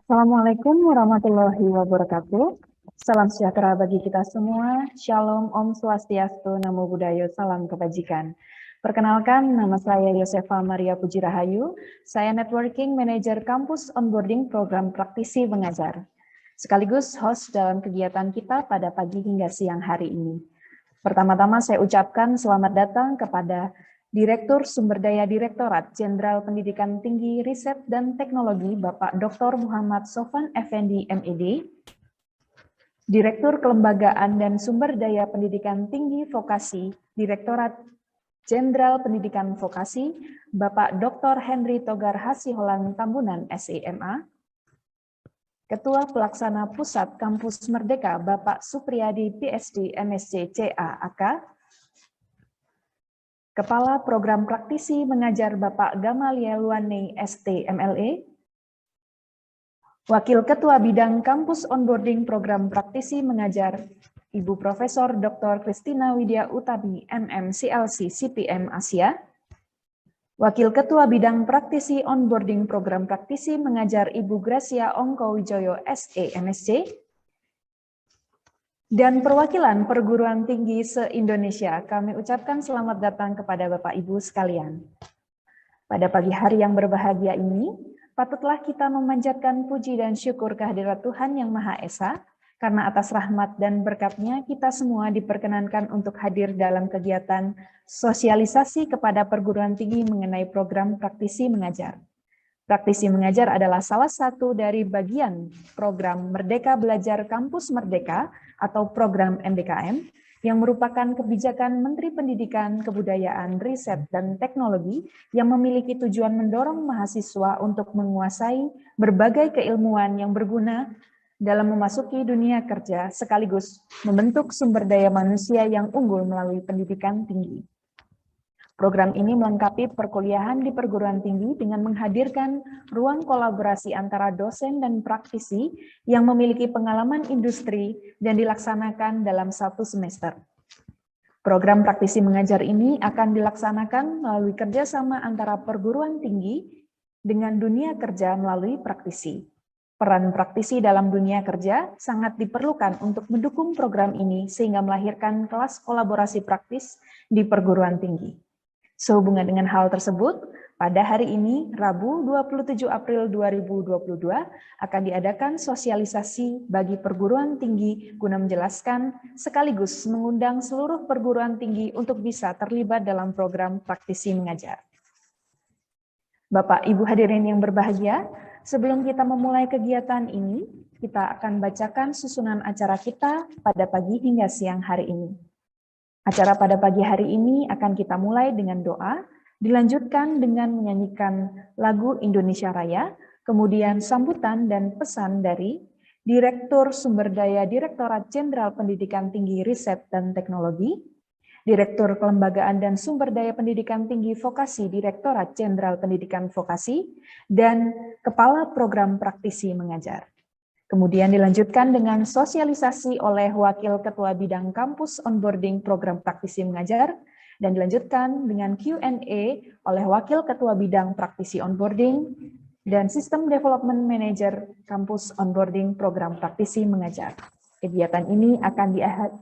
Assalamualaikum warahmatullahi wabarakatuh. Salam sejahtera bagi kita semua. Shalom, Om Swastiastu, Namo Buddhaya, salam kebajikan. Perkenalkan, nama saya Yosefa Maria Puji Rahayu. Saya Networking Manager Kampus Onboarding Program Praktisi Mengajar. Sekaligus host dalam kegiatan kita pada pagi hingga siang hari ini. Pertama-tama saya ucapkan selamat datang kepada Direktur Sumber Daya Direktorat Jenderal Pendidikan Tinggi, Riset, dan Teknologi, Bapak Dr. Muhammad Sofan Effendi, MED, Direktur Kelembagaan dan Sumber Daya Pendidikan Tinggi Vokasi, Direktorat Jenderal Pendidikan Vokasi, Bapak Dr. Henry Togar Hasiholan Tambunan, SEMA, Ketua Pelaksana Pusat Kampus Merdeka, Bapak Supriyadi, PSD, MSc, CA, AK, Kepala Program Praktisi Mengajar Bapak Gamaliel Luane, ST, MLE, Wakil Ketua Bidang Kampus Onboarding Program Praktisi Mengajar, Ibu Profesor Dr. Kristina Widya Utami, MM, CLC, CPM Asia, Wakil Ketua Bidang Praktisi Onboarding Program Praktisi Mengajar Ibu Gracia Ongko Wijoyo, SE, MSc, dan perwakilan perguruan tinggi se-Indonesia, kami ucapkan selamat datang kepada Bapak Ibu sekalian. Pada pagi hari yang berbahagia ini, patutlah kita memanjatkan puji dan syukur kehadirat Tuhan Yang Maha Esa, karena atas rahmat dan berkat-Nya kita semua diperkenankan untuk hadir dalam kegiatan sosialisasi kepada perguruan tinggi mengenai program praktisi mengajar. Praktisi mengajar adalah salah satu dari bagian program Merdeka Belajar Kampus Merdeka atau program MBKM yang merupakan kebijakan Menteri Pendidikan, Kebudayaan, Riset, dan Teknologi yang memiliki tujuan mendorong mahasiswa untuk menguasai berbagai keilmuan yang berguna dalam memasuki dunia kerja sekaligus membentuk sumber daya manusia yang unggul melalui pendidikan tinggi. Program ini melengkapi perkuliahan di perguruan tinggi dengan menghadirkan ruang kolaborasi antara dosen dan praktisi yang memiliki pengalaman industri dan dilaksanakan dalam 1 semester. Program praktisi mengajar ini akan dilaksanakan melalui kerjasama antara perguruan tinggi dengan dunia kerja melalui praktisi. Peran praktisi dalam dunia kerja sangat diperlukan untuk mendukung program ini sehingga melahirkan kelas kolaborasi praktis di perguruan tinggi. Sehubungan dengan hal tersebut, pada hari ini, Rabu 27 April 2022, akan diadakan sosialisasi bagi perguruan tinggi guna menjelaskan sekaligus mengundang seluruh perguruan tinggi untuk bisa terlibat dalam program praktisi mengajar. Bapak, Ibu hadirin yang berbahagia, sebelum kita memulai kegiatan ini, kita akan bacakan susunan acara kita pada pagi hingga siang hari ini. Acara pada pagi hari ini akan kita mulai dengan doa, dilanjutkan dengan menyanyikan lagu Indonesia Raya, kemudian sambutan dan pesan dari Direktur Sumber Daya Direktorat Jenderal Pendidikan Tinggi Riset dan Teknologi, Direktur Kelembagaan dan Sumber Daya Pendidikan Tinggi Vokasi Direktorat Jenderal Pendidikan Vokasi, dan Kepala Program Praktisi Mengajar. Kemudian dilanjutkan dengan sosialisasi oleh Wakil Ketua Bidang Kampus Onboarding Program Praktisi Mengajar, dan dilanjutkan dengan Q&A oleh Wakil Ketua Bidang Praktisi Onboarding dan Sistem Development Manager Kampus Onboarding Program Praktisi Mengajar. Kegiatan ini akan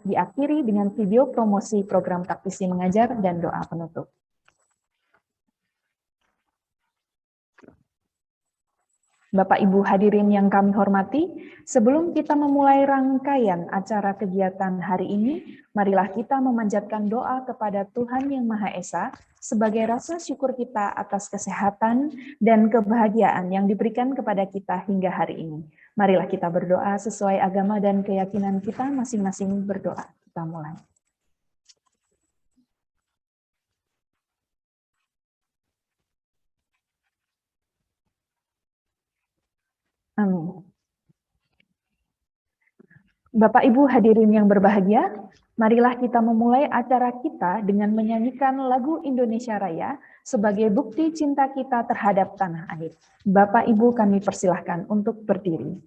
diakhiri dengan video promosi program praktisi mengajar dan doa penutup. Bapak Ibu hadirin yang kami hormati, sebelum kita memulai rangkaian acara kegiatan hari ini, marilah kita memanjatkan doa kepada Tuhan Yang Maha Esa sebagai rasa syukur kita atas kesehatan dan kebahagiaan yang diberikan kepada kita hingga hari ini. Marilah kita berdoa sesuai agama dan keyakinan kita masing-masing berdoa. Kita mulai. Amin. Bapak Ibu hadirin yang berbahagia, marilah kita memulai acara kita dengan menyanyikan lagu Indonesia Raya sebagai bukti cinta kita terhadap tanah air. Bapak Ibu kami persilahkan untuk berdiri.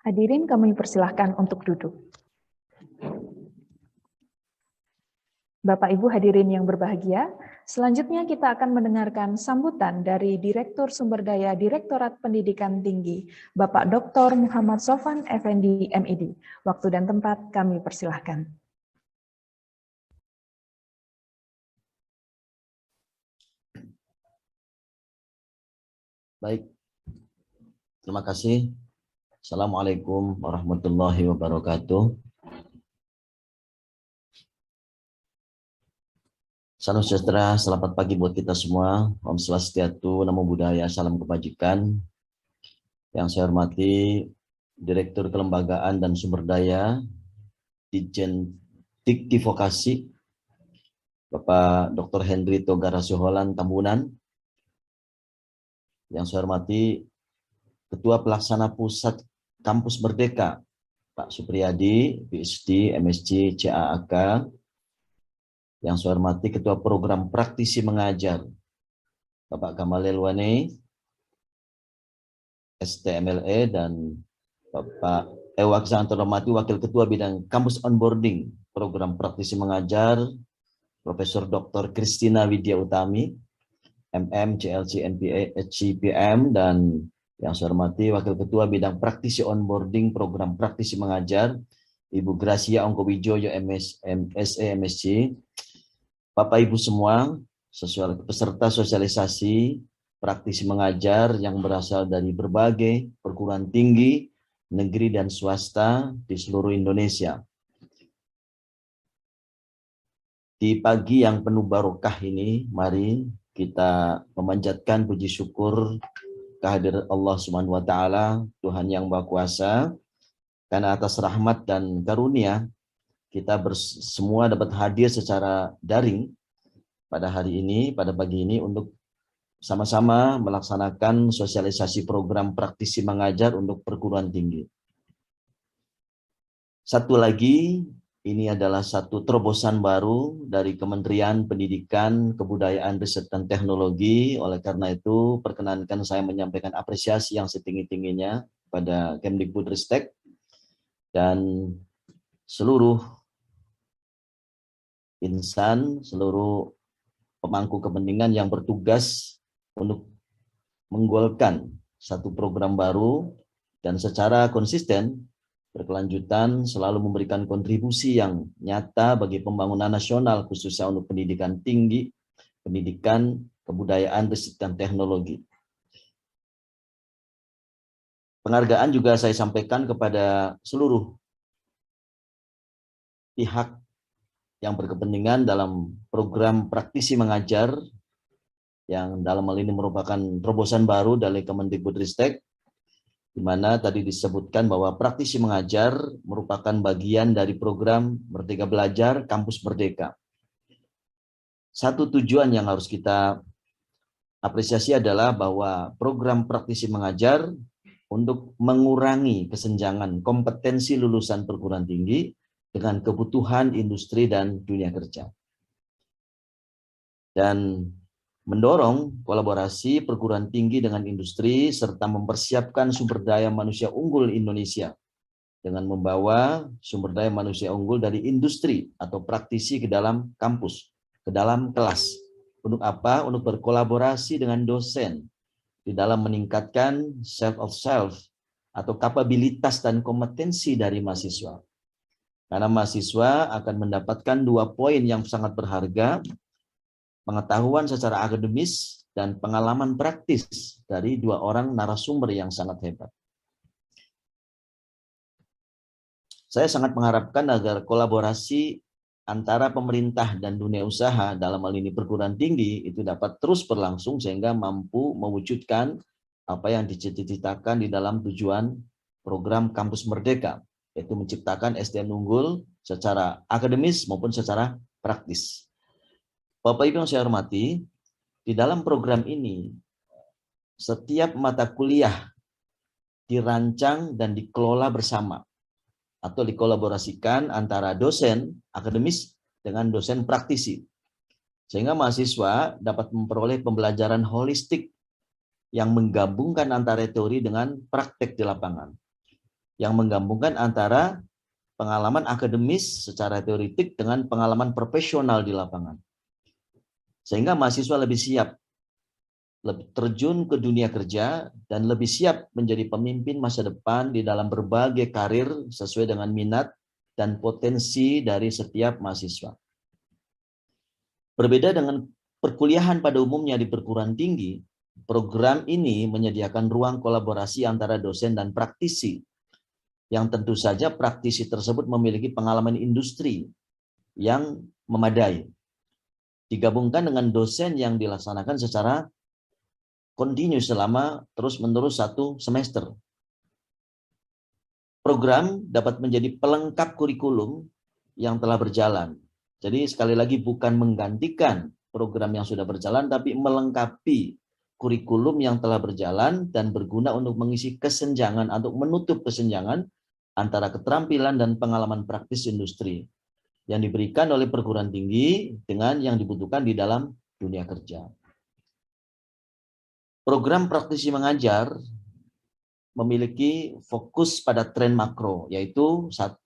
Hadirin kami persilahkan untuk duduk. Bapak Ibu hadirin yang berbahagia, selanjutnya kita akan mendengarkan sambutan dari Direktur Sumber Daya Direktorat Pendidikan Tinggi, Bapak Dr. Muhammad Sofan Effendi, MED. Waktu dan tempat kami persilahkan. Baik, terima kasih. Assalamualaikum warahmatullahi wabarakatuh. Salam sejahtera, selamat pagi buat kita semua. Om Swastiastu, Namo Buddhaya, salam kebajikan. Yang saya hormati Direktur Kelembagaan dan Sumber Daya Ditjen Dikti Vokasi, Bapak Dr. Henry Togara Siholan Tambunan. Yang saya hormati Ketua Pelaksana Pusat Kampus Merdeka, Pak Supriyadi, PhD, MSc, CAAK. Yang saya hormati Ketua Program Praktisi Mengajar, Bapak Gamalil Wane, STMLE, dan Bapak yang terhormati Wakil Ketua Bidang Kampus Onboarding Program Praktisi Mengajar, Profesor Dr. Kristina Widya Utami, MM, CLC, NPA, HCPM, dan yang saya hormati Wakil Ketua Bidang Praktisi Onboarding Program Praktisi Mengajar, Ibu Gracia Ongkowijoyo, MSc, MSc. Bapak Ibu semua, peserta sosialisasi praktisi mengajar yang berasal dari berbagai perguruan tinggi, negeri dan swasta di seluruh Indonesia. Di pagi yang penuh barokah ini, mari kita memanjatkan puji syukur kehadirat Allah Subhanahu wa taala, Tuhan yang Maha Kuasa, karena atas rahmat dan karunia kita semua dapat hadir secara daring pada hari ini, pada pagi ini, untuk sama-sama melaksanakan sosialisasi program praktisi mengajar untuk perguruan tinggi. Satu lagi, ini adalah satu terobosan baru dari Kementerian Pendidikan, Kebudayaan, Riset, dan Teknologi. Oleh karena itu, perkenankan saya menyampaikan apresiasi yang setinggi-tingginya pada Kemdikbudristek dan seluruh insan, seluruh pemangku kepentingan yang bertugas untuk menggolkan satu program baru dan secara konsisten berkelanjutan selalu memberikan kontribusi yang nyata bagi pembangunan nasional, khususnya untuk pendidikan tinggi, pendidikan, kebudayaan, riset, dan teknologi. Penghargaan juga saya sampaikan kepada seluruh pihak yang berkepentingan dalam program praktisi mengajar yang dalam hal ini merupakan terobosan baru dari Kemendikbudristek, di mana tadi disebutkan bahwa praktisi mengajar merupakan bagian dari program Merdeka Belajar Kampus Merdeka. Satu tujuan yang harus kita apresiasi adalah bahwa program praktisi mengajar untuk mengurangi kesenjangan kompetensi lulusan perguruan tinggi dengan kebutuhan industri dan dunia kerja. Dan mendorong kolaborasi perguruan tinggi dengan industri serta mempersiapkan sumber daya manusia unggul Indonesia dengan membawa sumber daya manusia unggul dari industri atau praktisi ke dalam kampus, ke dalam kelas. Untuk apa? Untuk berkolaborasi dengan dosen di dalam meningkatkan self of self atau kapabilitas dan kompetensi dari mahasiswa. Karena mahasiswa akan mendapatkan 2 poin yang sangat berharga, pengetahuan secara akademis dan pengalaman praktis dari 2 orang narasumber yang sangat hebat. Saya sangat mengharapkan agar kolaborasi antara pemerintah dan dunia usaha dalam hal ini perguruan tinggi itu dapat terus berlangsung sehingga mampu mewujudkan apa yang dicita-citakan di dalam tujuan program Kampus Merdeka, yaitu menciptakan SDM unggul secara akademis maupun secara praktis. Bapak Ibu yang saya hormati, di dalam program ini setiap mata kuliah dirancang dan dikelola bersama atau dikolaborasikan antara dosen akademis dengan dosen praktisi, sehingga mahasiswa dapat memperoleh pembelajaran holistik yang menggabungkan antara teori dengan praktek di lapangan, yang menggabungkan antara pengalaman akademis secara teoritik dengan pengalaman profesional di lapangan. Sehingga mahasiswa lebih siap, lebih terjun ke dunia kerja, dan lebih siap menjadi pemimpin masa depan di dalam berbagai karir sesuai dengan minat dan potensi dari setiap mahasiswa. Berbeda dengan perkuliahan pada umumnya di perguruan tinggi, program ini menyediakan ruang kolaborasi antara dosen dan praktisi, yang tentu saja praktisi tersebut memiliki pengalaman industri yang memadai. Digabungkan dengan dosen yang dilaksanakan secara kontinu selama terus-menerus 1 semester. Program dapat menjadi pelengkap kurikulum yang telah berjalan. Jadi sekali lagi bukan menggantikan program yang sudah berjalan, tapi melengkapi kurikulum yang telah berjalan dan berguna untuk mengisi kesenjangan atau menutup kesenjangan antara keterampilan dan pengalaman praktis industri yang diberikan oleh perguruan tinggi dengan yang dibutuhkan di dalam dunia kerja. Program praktisi mengajar memiliki fokus pada tren makro, yaitu 1,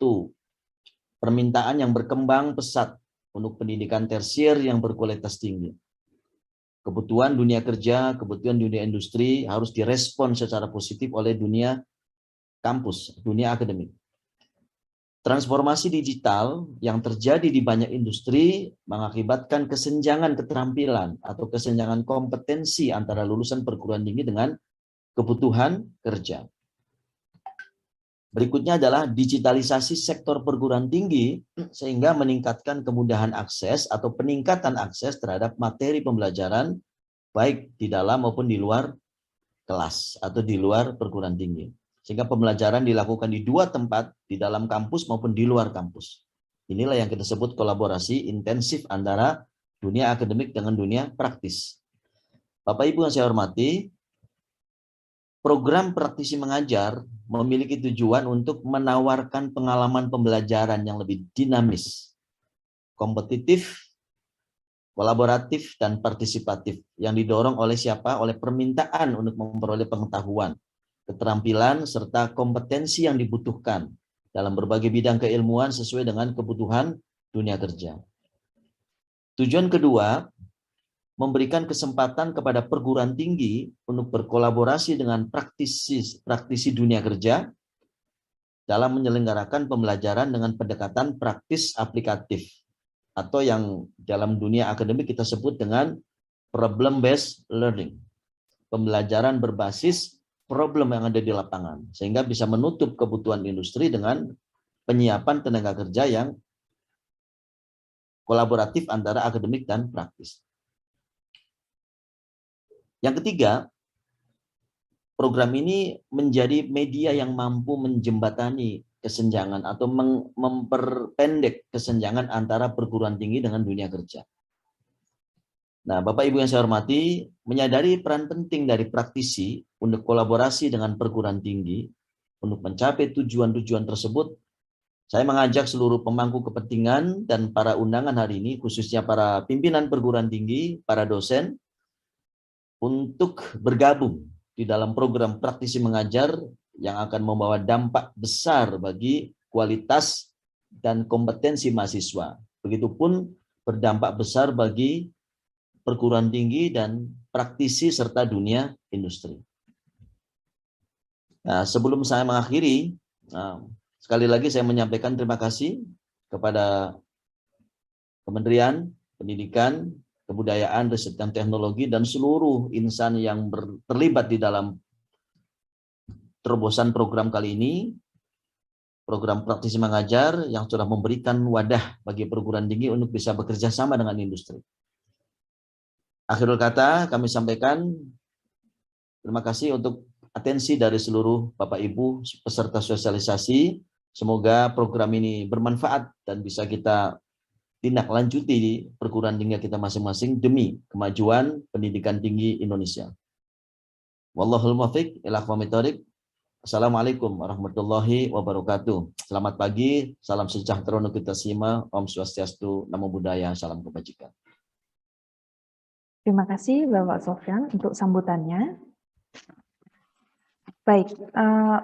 permintaan yang berkembang pesat untuk pendidikan tersier yang berkualitas tinggi. Kebutuhan dunia kerja, kebutuhan dunia industri harus direspon secara positif oleh dunia kampus, dunia akademik. Transformasi digital yang terjadi di banyak industri mengakibatkan kesenjangan keterampilan atau kesenjangan kompetensi antara lulusan perguruan tinggi dengan kebutuhan kerja. Berikutnya adalah digitalisasi sektor perguruan tinggi sehingga meningkatkan kemudahan akses atau peningkatan akses terhadap materi pembelajaran baik di dalam maupun di luar kelas atau di luar perguruan tinggi. Sehingga pembelajaran dilakukan di 2 tempat, di dalam kampus maupun di luar kampus. Inilah yang kita sebut kolaborasi intensif antara dunia akademik dengan dunia praktis. Bapak Ibu yang saya hormati, program praktisi mengajar memiliki tujuan untuk menawarkan pengalaman pembelajaran yang lebih dinamis, kompetitif, kolaboratif, dan partisipatif yang didorong oleh siapa? Oleh permintaan untuk memperoleh pengetahuan, keterampilan, serta kompetensi yang dibutuhkan dalam berbagai bidang keilmuan sesuai dengan kebutuhan dunia kerja. Tujuan kedua, memberikan kesempatan kepada perguruan tinggi untuk berkolaborasi dengan praktisi dunia kerja dalam menyelenggarakan pembelajaran dengan pendekatan praktis aplikatif atau yang dalam dunia akademik kita sebut dengan problem-based learning. Pembelajaran berbasis problem yang ada di lapangan, sehingga bisa menutup kebutuhan industri dengan penyiapan tenaga kerja yang kolaboratif antara akademik dan praktis. Yang ketiga, program ini menjadi media yang mampu menjembatani kesenjangan atau memperpendek kesenjangan antara perguruan tinggi dengan dunia kerja. Nah, Bapak Ibu yang saya hormati, menyadari peran penting dari praktisi untuk kolaborasi dengan perguruan tinggi untuk mencapai tujuan-tujuan tersebut, saya mengajak seluruh pemangku kepentingan dan para undangan hari ini, khususnya para pimpinan perguruan tinggi, para dosen, untuk bergabung di dalam program praktisi mengajar yang akan membawa dampak besar bagi kualitas dan kompetensi mahasiswa. Begitupun berdampak besar bagi perguruan tinggi dan praktisi serta dunia industri. Nah, sebelum saya mengakhiri, sekali lagi saya menyampaikan terima kasih kepada Kementerian Pendidikan, Kebudayaan, Riset dan Teknologi dan seluruh insan yang terlibat di dalam terobosan program kali ini, program praktisi mengajar yang sudah memberikan wadah bagi perguruan tinggi untuk bisa bekerja sama dengan industri. Akhirul kata kami sampaikan terima kasih untuk atensi dari seluruh Bapak Ibu peserta sosialisasi. Semoga program ini bermanfaat dan bisa kita tindak lanjuti di perguruan tinggi kita masing-masing demi kemajuan pendidikan tinggi Indonesia. Wallahul muwaffiq ila aqwamit thoriq. Assalamualaikum warahmatullahi wabarakatuh. Selamat pagi, salam sejahtera untuk kita semua. Om Swastiastu, Namo Buddhaya, salam kebajikan. Terima kasih Bapak Sofyan untuk sambutannya. Baik,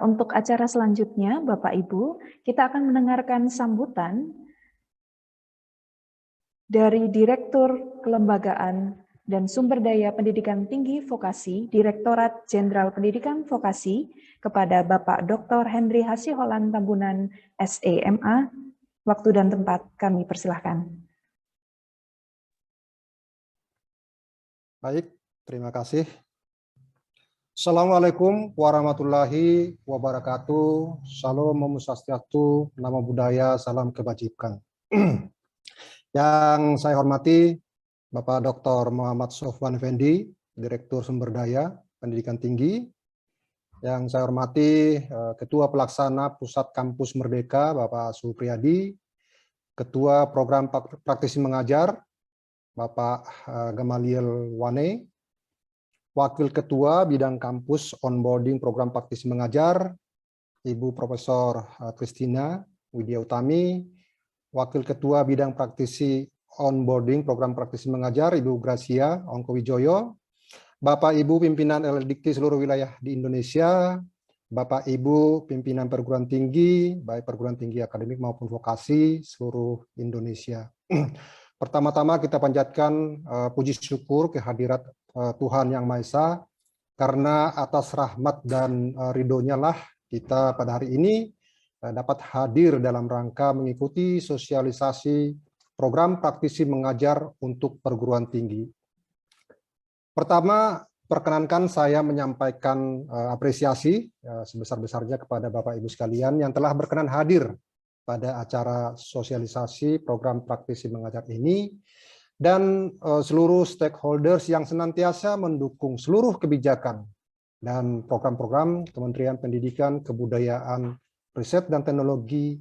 untuk acara selanjutnya, Bapak Ibu, kita akan mendengarkan sambutan dari Direktur Kelembagaan dan Sumber Daya Pendidikan Tinggi Vokasi, Direktorat Jenderal Pendidikan Vokasi, kepada Bapak Dr. Henry Hasiholan Tambunan, SEMA. Waktu dan tempat kami persilahkan. Baik, terima kasih. Assalamualaikum warahmatullahi wabarakatuh. Salam Om Swastiastu, Namo Buddhaya, salam kebajikan. Yang saya hormati Bapak Dr. Muhammad Sofwan Effendi, Direktur Sumber Daya Pendidikan Tinggi. Yang saya hormati Ketua Pelaksana Pusat Kampus Merdeka, Bapak Supriyadi, Ketua Program Praktisi Mengajar, Bapak Gamaliel Wane, Wakil Ketua Bidang Kampus Onboarding Program Praktisi Mengajar, Ibu Profesor Christina Widya Utami, Wakil Ketua Bidang Praktisi Onboarding Program Praktisi Mengajar, Ibu Gracia Ongkowijoyo, Bapak Ibu Pimpinan LDIKTI seluruh wilayah di Indonesia, Bapak Ibu Pimpinan Perguruan Tinggi, baik perguruan tinggi akademik maupun vokasi seluruh Indonesia. Pertama-tama kita panjatkan puji syukur kehadirat Tuhan Yang Maha Esa, karena atas rahmat dan ridhonya lah kita pada hari ini dapat hadir dalam rangka mengikuti sosialisasi program praktisi mengajar untuk perguruan tinggi. Pertama, perkenankan saya menyampaikan apresiasi sebesar-besarnya kepada Bapak Ibu sekalian yang telah berkenan hadir pada acara sosialisasi program praktisi mengajar ini, dan seluruh stakeholders yang senantiasa mendukung seluruh kebijakan dan program-program Kementerian Pendidikan, Kebudayaan, Riset, dan Teknologi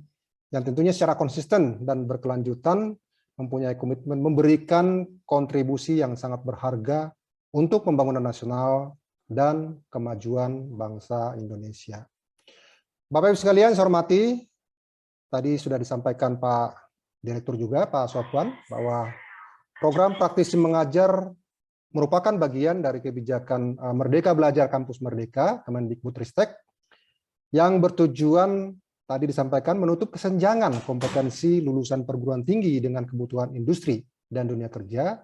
yang tentunya secara konsisten dan berkelanjutan mempunyai komitmen memberikan kontribusi yang sangat berharga untuk pembangunan nasional dan kemajuan bangsa Indonesia. Bapak Ibu sekalian, saya hormati, tadi sudah disampaikan Pak Direktur juga, Pak Sofwan, bahwa program praktisi mengajar merupakan bagian dari kebijakan Merdeka Belajar Kampus Merdeka, Kemendikbudristek, yang bertujuan, tadi disampaikan, menutup kesenjangan kompetensi lulusan perguruan tinggi dengan kebutuhan industri dan dunia kerja,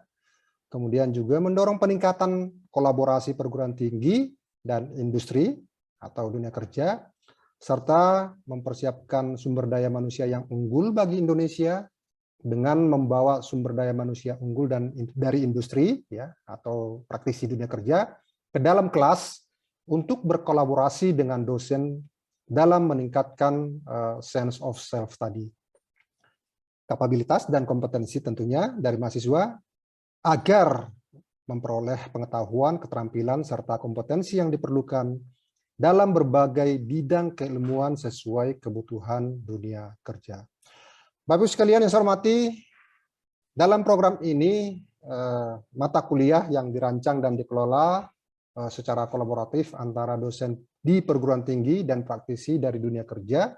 kemudian juga mendorong peningkatan kolaborasi perguruan tinggi dan industri atau dunia kerja, serta mempersiapkan sumber daya manusia yang unggul bagi Indonesia, dengan membawa sumber daya manusia unggul dan dari industri ya atau praktisi dunia kerja ke dalam kelas untuk berkolaborasi dengan dosen dalam meningkatkan sense of self tadi. Kapabilitas dan kompetensi tentunya dari mahasiswa agar memperoleh pengetahuan, keterampilan, serta kompetensi yang diperlukan dalam berbagai bidang keilmuan sesuai kebutuhan dunia kerja. Bapak Ibu sekalian yang saya hormati, dalam program ini mata kuliah yang dirancang dan dikelola secara kolaboratif antara dosen di perguruan tinggi dan praktisi dari dunia kerja,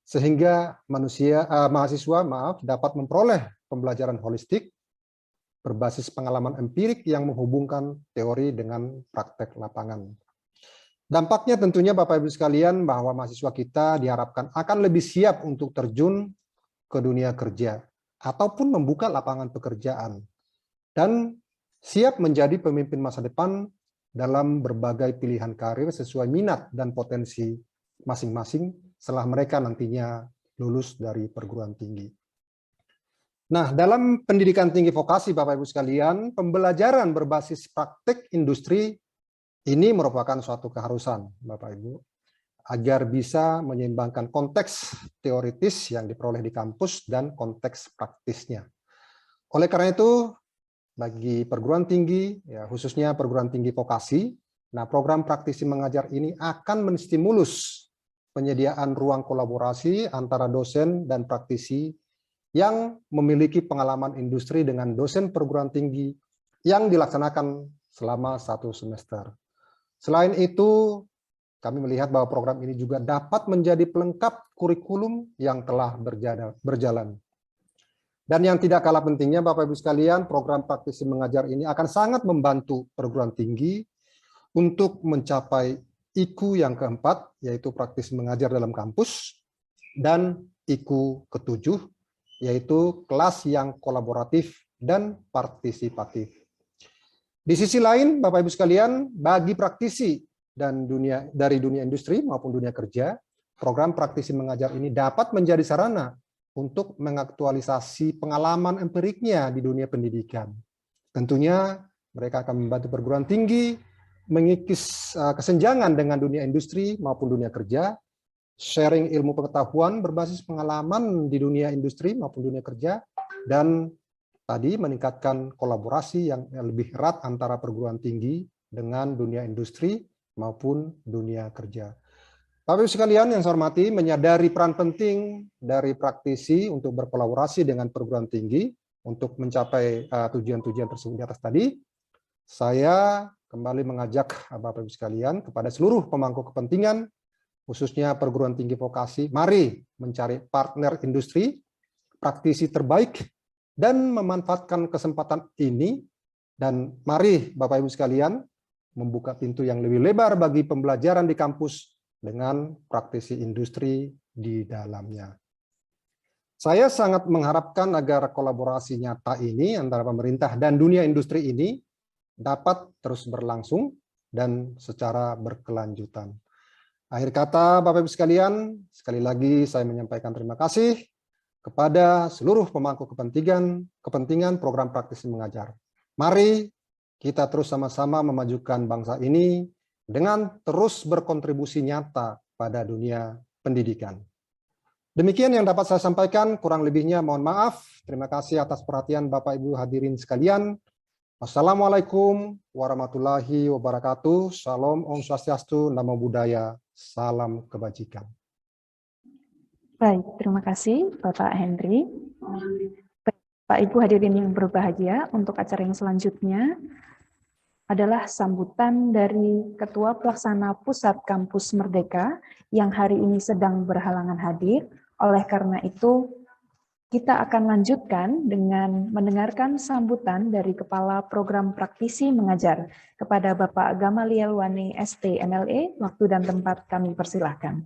sehingga mahasiswa dapat memperoleh pembelajaran holistik berbasis pengalaman empirik yang menghubungkan teori dengan praktek lapangan. Dampaknya tentunya Bapak Ibu sekalian bahwa mahasiswa kita diharapkan akan lebih siap untuk terjun ke dunia kerja ataupun membuka lapangan pekerjaan dan siap menjadi pemimpin masa depan dalam berbagai pilihan karir sesuai minat dan potensi masing-masing setelah mereka nantinya lulus dari perguruan tinggi. Nah, dalam pendidikan tinggi vokasi Bapak Ibu sekalian, pembelajaran berbasis praktek industri ini merupakan suatu keharusan Bapak Ibu, agar bisa menyeimbangkan konteks teoritis yang diperoleh di kampus dan konteks praktisnya. Oleh karena itu, bagi perguruan tinggi, ya khususnya perguruan tinggi vokasi, nah program praktisi mengajar ini akan menstimulus penyediaan ruang kolaborasi antara dosen dan praktisi yang memiliki pengalaman industri dengan dosen perguruan tinggi yang dilaksanakan selama 1 semester. Selain itu, kami melihat bahwa program ini juga dapat menjadi pelengkap kurikulum yang telah berjalan. Dan yang tidak kalah pentingnya, Bapak Ibu sekalian, program praktisi mengajar ini akan sangat membantu perguruan tinggi untuk mencapai IKU yang keempat, yaitu praktisi mengajar dalam kampus, dan IKU ketujuh, yaitu kelas yang kolaboratif dan partisipatif. Di sisi lain, Bapak Ibu sekalian, bagi praktisi dan dari dunia industri maupun dunia kerja, program praktisi mengajar ini dapat menjadi sarana untuk mengaktualisasi pengalaman empiriknya di dunia pendidikan. Tentunya mereka akan membantu perguruan tinggi mengikis kesenjangan dengan dunia industri maupun dunia kerja, sharing ilmu pengetahuan berbasis pengalaman di dunia industri maupun dunia kerja, dan tadi meningkatkan kolaborasi yang lebih erat antara perguruan tinggi dengan dunia industri maupun dunia kerja. Bapak Ibu sekalian yang saya hormati, menyadari peran penting dari praktisi untuk berkolaborasi dengan perguruan tinggi untuk mencapai tujuan-tujuan tersebut di atas tadi, saya kembali mengajak Bapak Ibu sekalian kepada seluruh pemangku kepentingan, khususnya perguruan tinggi vokasi, mari mencari partner industri, praktisi terbaik, dan memanfaatkan kesempatan ini, dan mari Bapak Ibu sekalian membuka pintu yang lebih lebar bagi pembelajaran di kampus dengan praktisi industri di dalamnya. Saya sangat mengharapkan agar kolaborasi nyata ini antara pemerintah dan dunia industri ini dapat terus berlangsung dan secara berkelanjutan. Akhir kata, Bapak Ibu sekalian, sekali lagi saya menyampaikan terima kasih kepada seluruh pemangku kepentingan program praktisi mengajar. Mari kita terus sama-sama memajukan bangsa ini dengan terus berkontribusi nyata pada dunia pendidikan. Demikian yang dapat saya sampaikan, kurang lebihnya mohon maaf. Terima kasih atas perhatian Bapak Ibu hadirin sekalian. Wassalamualaikum warahmatullahi wabarakatuh. Shalom, Om Swastiastu, Namo Buddhaya, salam kebajikan. Baik, terima kasih Bapak Henry. Bapak Ibu hadirin yang berbahagia, untuk acara yang selanjutnya adalah sambutan dari Ketua Pelaksana Pusat Kampus Merdeka yang hari ini sedang berhalangan hadir. Oleh karena itu, kita akan lanjutkan dengan mendengarkan sambutan dari Kepala Program Praktisi Mengajar kepada Bapak Gamaliel Wane ST MLE. Waktu dan tempat kami persilahkan.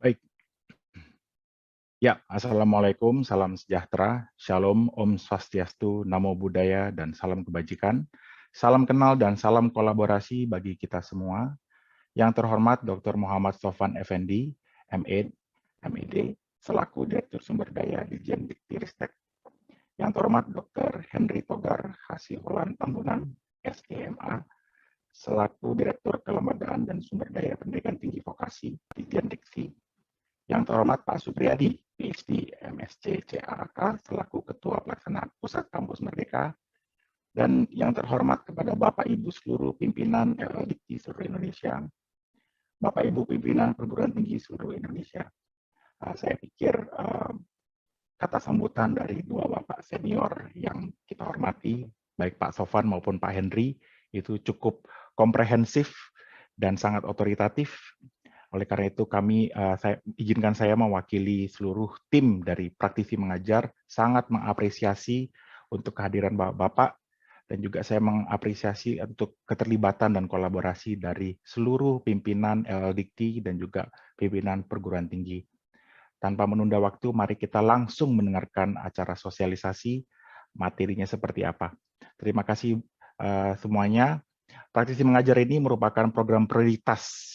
Baik. Ya, Assalamualaikum, salam sejahtera, Shalom, Om Swastiastu, Namo Buddhaya, dan salam kebajikan. Salam kenal dan salam kolaborasi bagi kita semua. Yang terhormat Dr. Muhammad Sofan Effendi, M.Ed, MED, selaku Direktur Sumber Daya Dirjen Dikti-Ristek. Yang terhormat Dr. Henry Togar Hasiholan Tambunan, SKMA, selaku Direktur Kelembagaan dan Sumber Daya Pendidikan Tinggi Vokasi, Dirjen Diksi. Yang terhormat Pak Supriyadi, PhD, MSc, CAAK, selaku Ketua Pelaksana Pusat Kampus Merdeka. Dan yang terhormat kepada Bapak Ibu seluruh pimpinan LLDIKTI seluruh Indonesia, Bapak Ibu pimpinan perguruan tinggi seluruh Indonesia. Saya pikir kata sambutan dari dua Bapak senior yang kita hormati, baik Pak Sofan maupun Pak Henry, itu cukup komprehensif dan sangat otoritatif. Oleh karena itu izinkan saya mewakili seluruh tim dari praktisi mengajar, sangat mengapresiasi untuk kehadiran Bapak, dan juga saya mengapresiasi untuk keterlibatan dan kolaborasi dari seluruh pimpinan LLDIKTI dan juga pimpinan perguruan tinggi. Tanpa menunda waktu, mari kita langsung mendengarkan acara sosialisasi, materinya seperti apa. Terima kasih semuanya. Praktisi mengajar ini merupakan program prioritas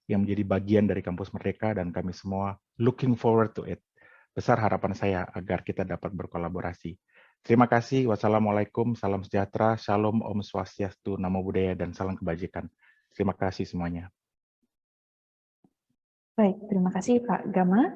yang menjadi bagian dari Kampus Merdeka, dan kami semua looking forward to it. Besar harapan saya agar kita dapat berkolaborasi. Terima kasih. Wassalamualaikum, salam sejahtera, Shalom, Om Swastiastu, Namo Buddhaya, dan salam kebajikan. Terima kasih semuanya. Baik, terima kasih Pak Gama.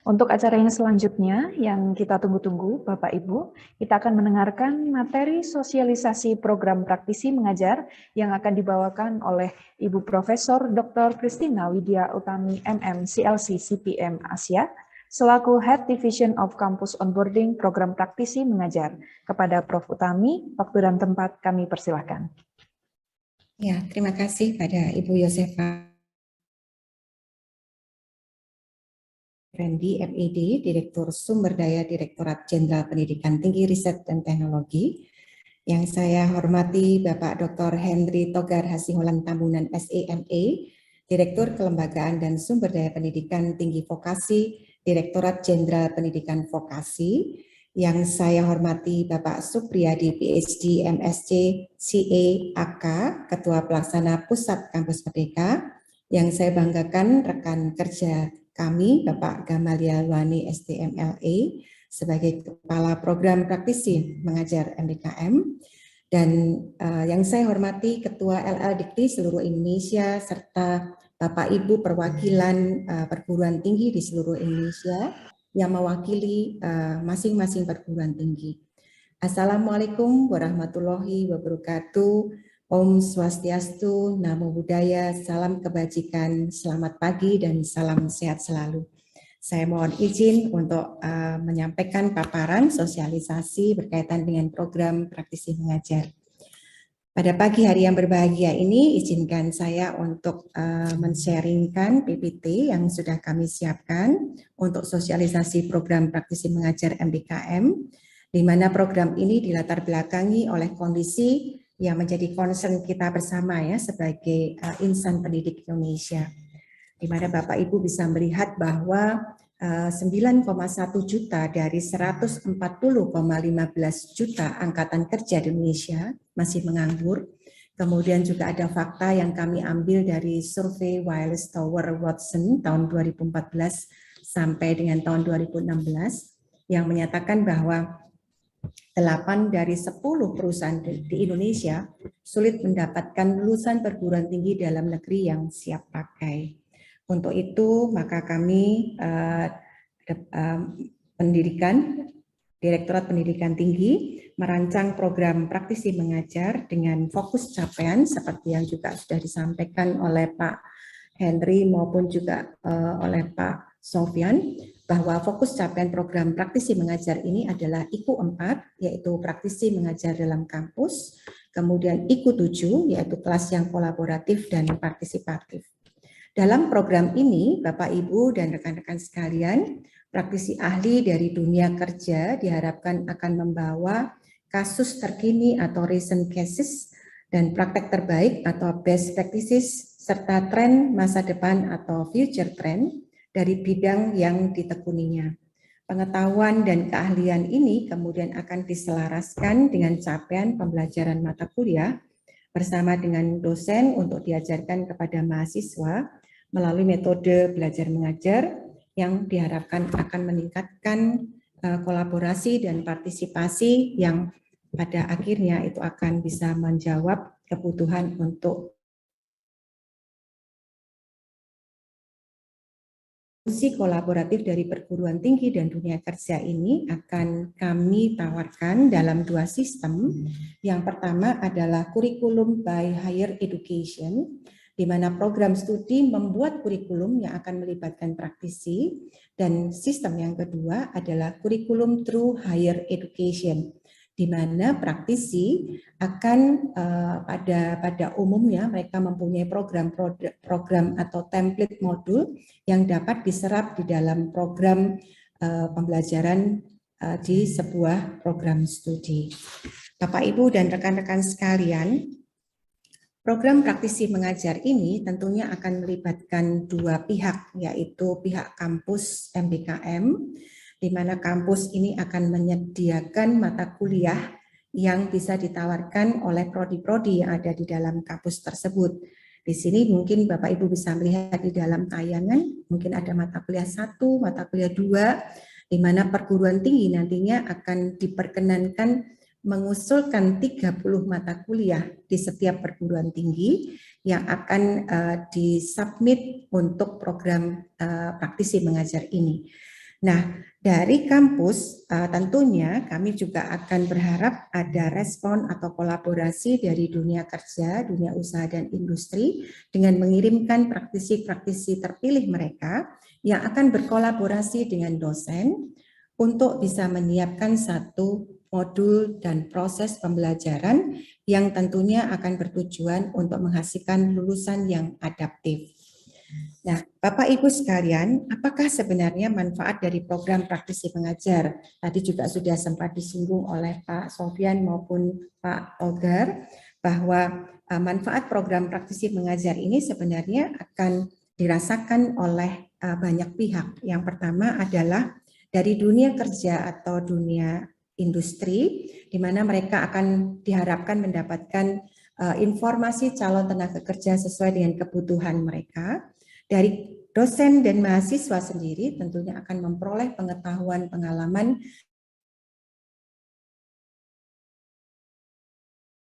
Untuk acara yang selanjutnya yang kita tunggu-tunggu, Bapak Ibu, kita akan mendengarkan materi sosialisasi program praktisi mengajar yang akan dibawakan oleh Ibu Profesor Dr. Christina Widya Utami MM CLC CPM Asia, selaku Head Division of Campus Onboarding Program Praktisi Mengajar. Kepada Prof. Utami, waktu dan tempat kami persilahkan. Ya, terima kasih pada Ibu Yosefa. Effendi, MED, Direktur Sumber Daya Direktorat Jenderal Pendidikan Tinggi Riset dan Teknologi. Yang saya hormati Bapak Dr. Henry Togar Hasiholan Tambunan, SEMA, Direktur Kelembagaan dan Sumber Daya Pendidikan Tinggi Vokasi, Direktorat Jenderal Pendidikan Vokasi. Yang saya hormati Bapak Supriyadi, PhD, MSc, CA, AK, Ketua Pelaksana Pusat Kampus Merdeka. Yang saya banggakan rekan kerja kami, Bapak Gamaliel Wani, STMLA, sebagai Kepala Program Praktisi Mengajar MBKM, dan yang saya hormati Ketua LL Dikti seluruh Indonesia, serta Bapak Ibu perwakilan perguruan tinggi di seluruh Indonesia yang mewakili masing-masing perguruan tinggi. Assalamualaikum warahmatullahi wabarakatuh. Om Swastiastu, Namo Buddhaya, salam kebajikan, selamat pagi dan salam sehat selalu. Saya mohon izin untuk menyampaikan paparan sosialisasi berkaitan dengan program praktisi mengajar. Pada pagi hari yang berbahagia ini, izinkan saya untuk men-sharingkan PPT yang sudah kami siapkan untuk sosialisasi program praktisi mengajar MBKM, di mana program ini dilatar belakangi oleh kondisi yang menjadi concern kita bersama ya sebagai insan pendidik Indonesia, di mana Bapak Ibu bisa melihat bahwa 9,1 juta dari 140,15 juta angkatan kerja di Indonesia masih menganggur. Kemudian juga ada fakta yang kami ambil dari survei Wireless Tower Watson tahun 2014 sampai dengan tahun 2016 yang menyatakan bahwa 8 dari 10 perusahaan di Indonesia sulit mendapatkan lulusan perguruan tinggi dalam negeri yang siap pakai. Untuk itu, maka kami Direktorat Pendidikan Tinggi merancang program praktisi mengajar dengan fokus capaian seperti yang juga sudah disampaikan oleh Pak Henry maupun juga oleh Pak Sofyan, bahwa fokus capaian program praktisi mengajar ini adalah IKU 4, yaitu praktisi mengajar dalam kampus, kemudian IKU 7, yaitu kelas yang kolaboratif dan partisipatif. Dalam program ini, Bapak, Ibu, dan rekan-rekan sekalian, praktisi ahli dari dunia kerja diharapkan akan membawa kasus terkini atau recent cases dan praktek terbaik atau best practices, serta tren masa depan atau future trend dari bidang yang ditekuninya. Pengetahuan dan keahlian ini kemudian akan diselaraskan dengan capaian pembelajaran mata kuliah bersama dengan dosen untuk diajarkan kepada mahasiswa melalui metode belajar mengajar yang diharapkan akan meningkatkan kolaborasi dan partisipasi yang pada akhirnya itu akan bisa menjawab kebutuhan untuk fungsi kolaboratif dari perguruan tinggi dan dunia kerja ini akan kami tawarkan dalam 2 sistem. Yang pertama adalah kurikulum by higher education, di mana program studi membuat kurikulum yang akan melibatkan praktisi, dan sistem yang kedua adalah kurikulum through higher education, di mana praktisi akan pada umumnya mereka mempunyai program atau template modul yang dapat diserap di dalam program pembelajaran di sebuah program studi. Bapak, Ibu, dan rekan-rekan sekalian, program praktisi mengajar ini tentunya akan melibatkan 2 pihak, yaitu pihak kampus MBKM, di mana kampus ini akan menyediakan mata kuliah yang bisa ditawarkan oleh prodi-prodi yang ada di dalam kampus tersebut. Di sini mungkin Bapak Ibu bisa melihat di dalam tayangan, mungkin ada mata kuliah 1, mata kuliah 2, di mana perguruan tinggi nantinya akan diperkenankan mengusulkan 30 mata kuliah di setiap perguruan tinggi yang akan disubmit untuk program praktisi mengajar ini. Nah, dari kampus tentunya kami juga akan berharap ada respon atau kolaborasi dari dunia kerja, dunia usaha, dan industri dengan mengirimkan praktisi-praktisi terpilih mereka yang akan berkolaborasi dengan dosen untuk bisa menyiapkan satu modul dan proses pembelajaran yang tentunya akan bertujuan untuk menghasilkan lulusan yang adaptif. Nah, Bapak Ibu sekalian, apakah sebenarnya manfaat dari program praktisi mengajar? Tadi juga sudah sempat disinggung oleh Pak Sofyan maupun Pak Togar bahwa manfaat program praktisi mengajar ini sebenarnya akan dirasakan oleh banyak pihak. Yang pertama adalah dari dunia kerja atau dunia industri, di mana mereka akan diharapkan mendapatkan informasi calon tenaga kerja sesuai dengan kebutuhan mereka. Dari dosen dan mahasiswa sendiri tentunya akan memperoleh pengetahuan, pengalaman,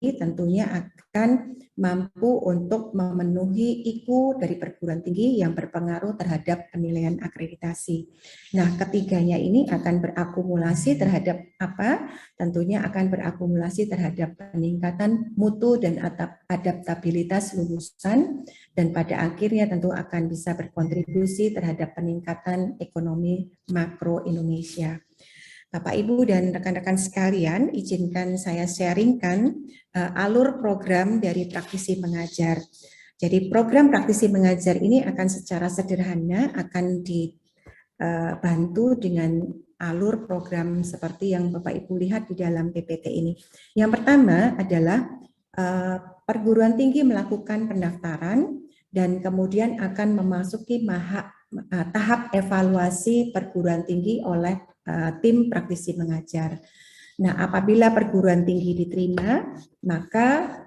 tentunya akan mampu untuk memenuhi IKU dari perguruan tinggi yang berpengaruh terhadap penilaian akreditasi. Nah, ketiganya ini akan berakumulasi terhadap apa? Tentunya akan berakumulasi terhadap peningkatan mutu dan adaptabilitas lulusan, dan pada akhirnya tentu akan bisa berkontribusi terhadap peningkatan ekonomi makro Indonesia. Bapak, Ibu, dan rekan-rekan sekalian, izinkan saya sharingkan alur program dari praktisi mengajar. Jadi program praktisi mengajar ini akan secara sederhana akan dibantu dengan alur program seperti yang Bapak Ibu lihat di dalam PPT ini. Yang pertama adalah perguruan tinggi melakukan pendaftaran dan kemudian akan memasuki tahap evaluasi perguruan tinggi oleh tim praktisi mengajar. Nah, apabila perguruan tinggi diterima, maka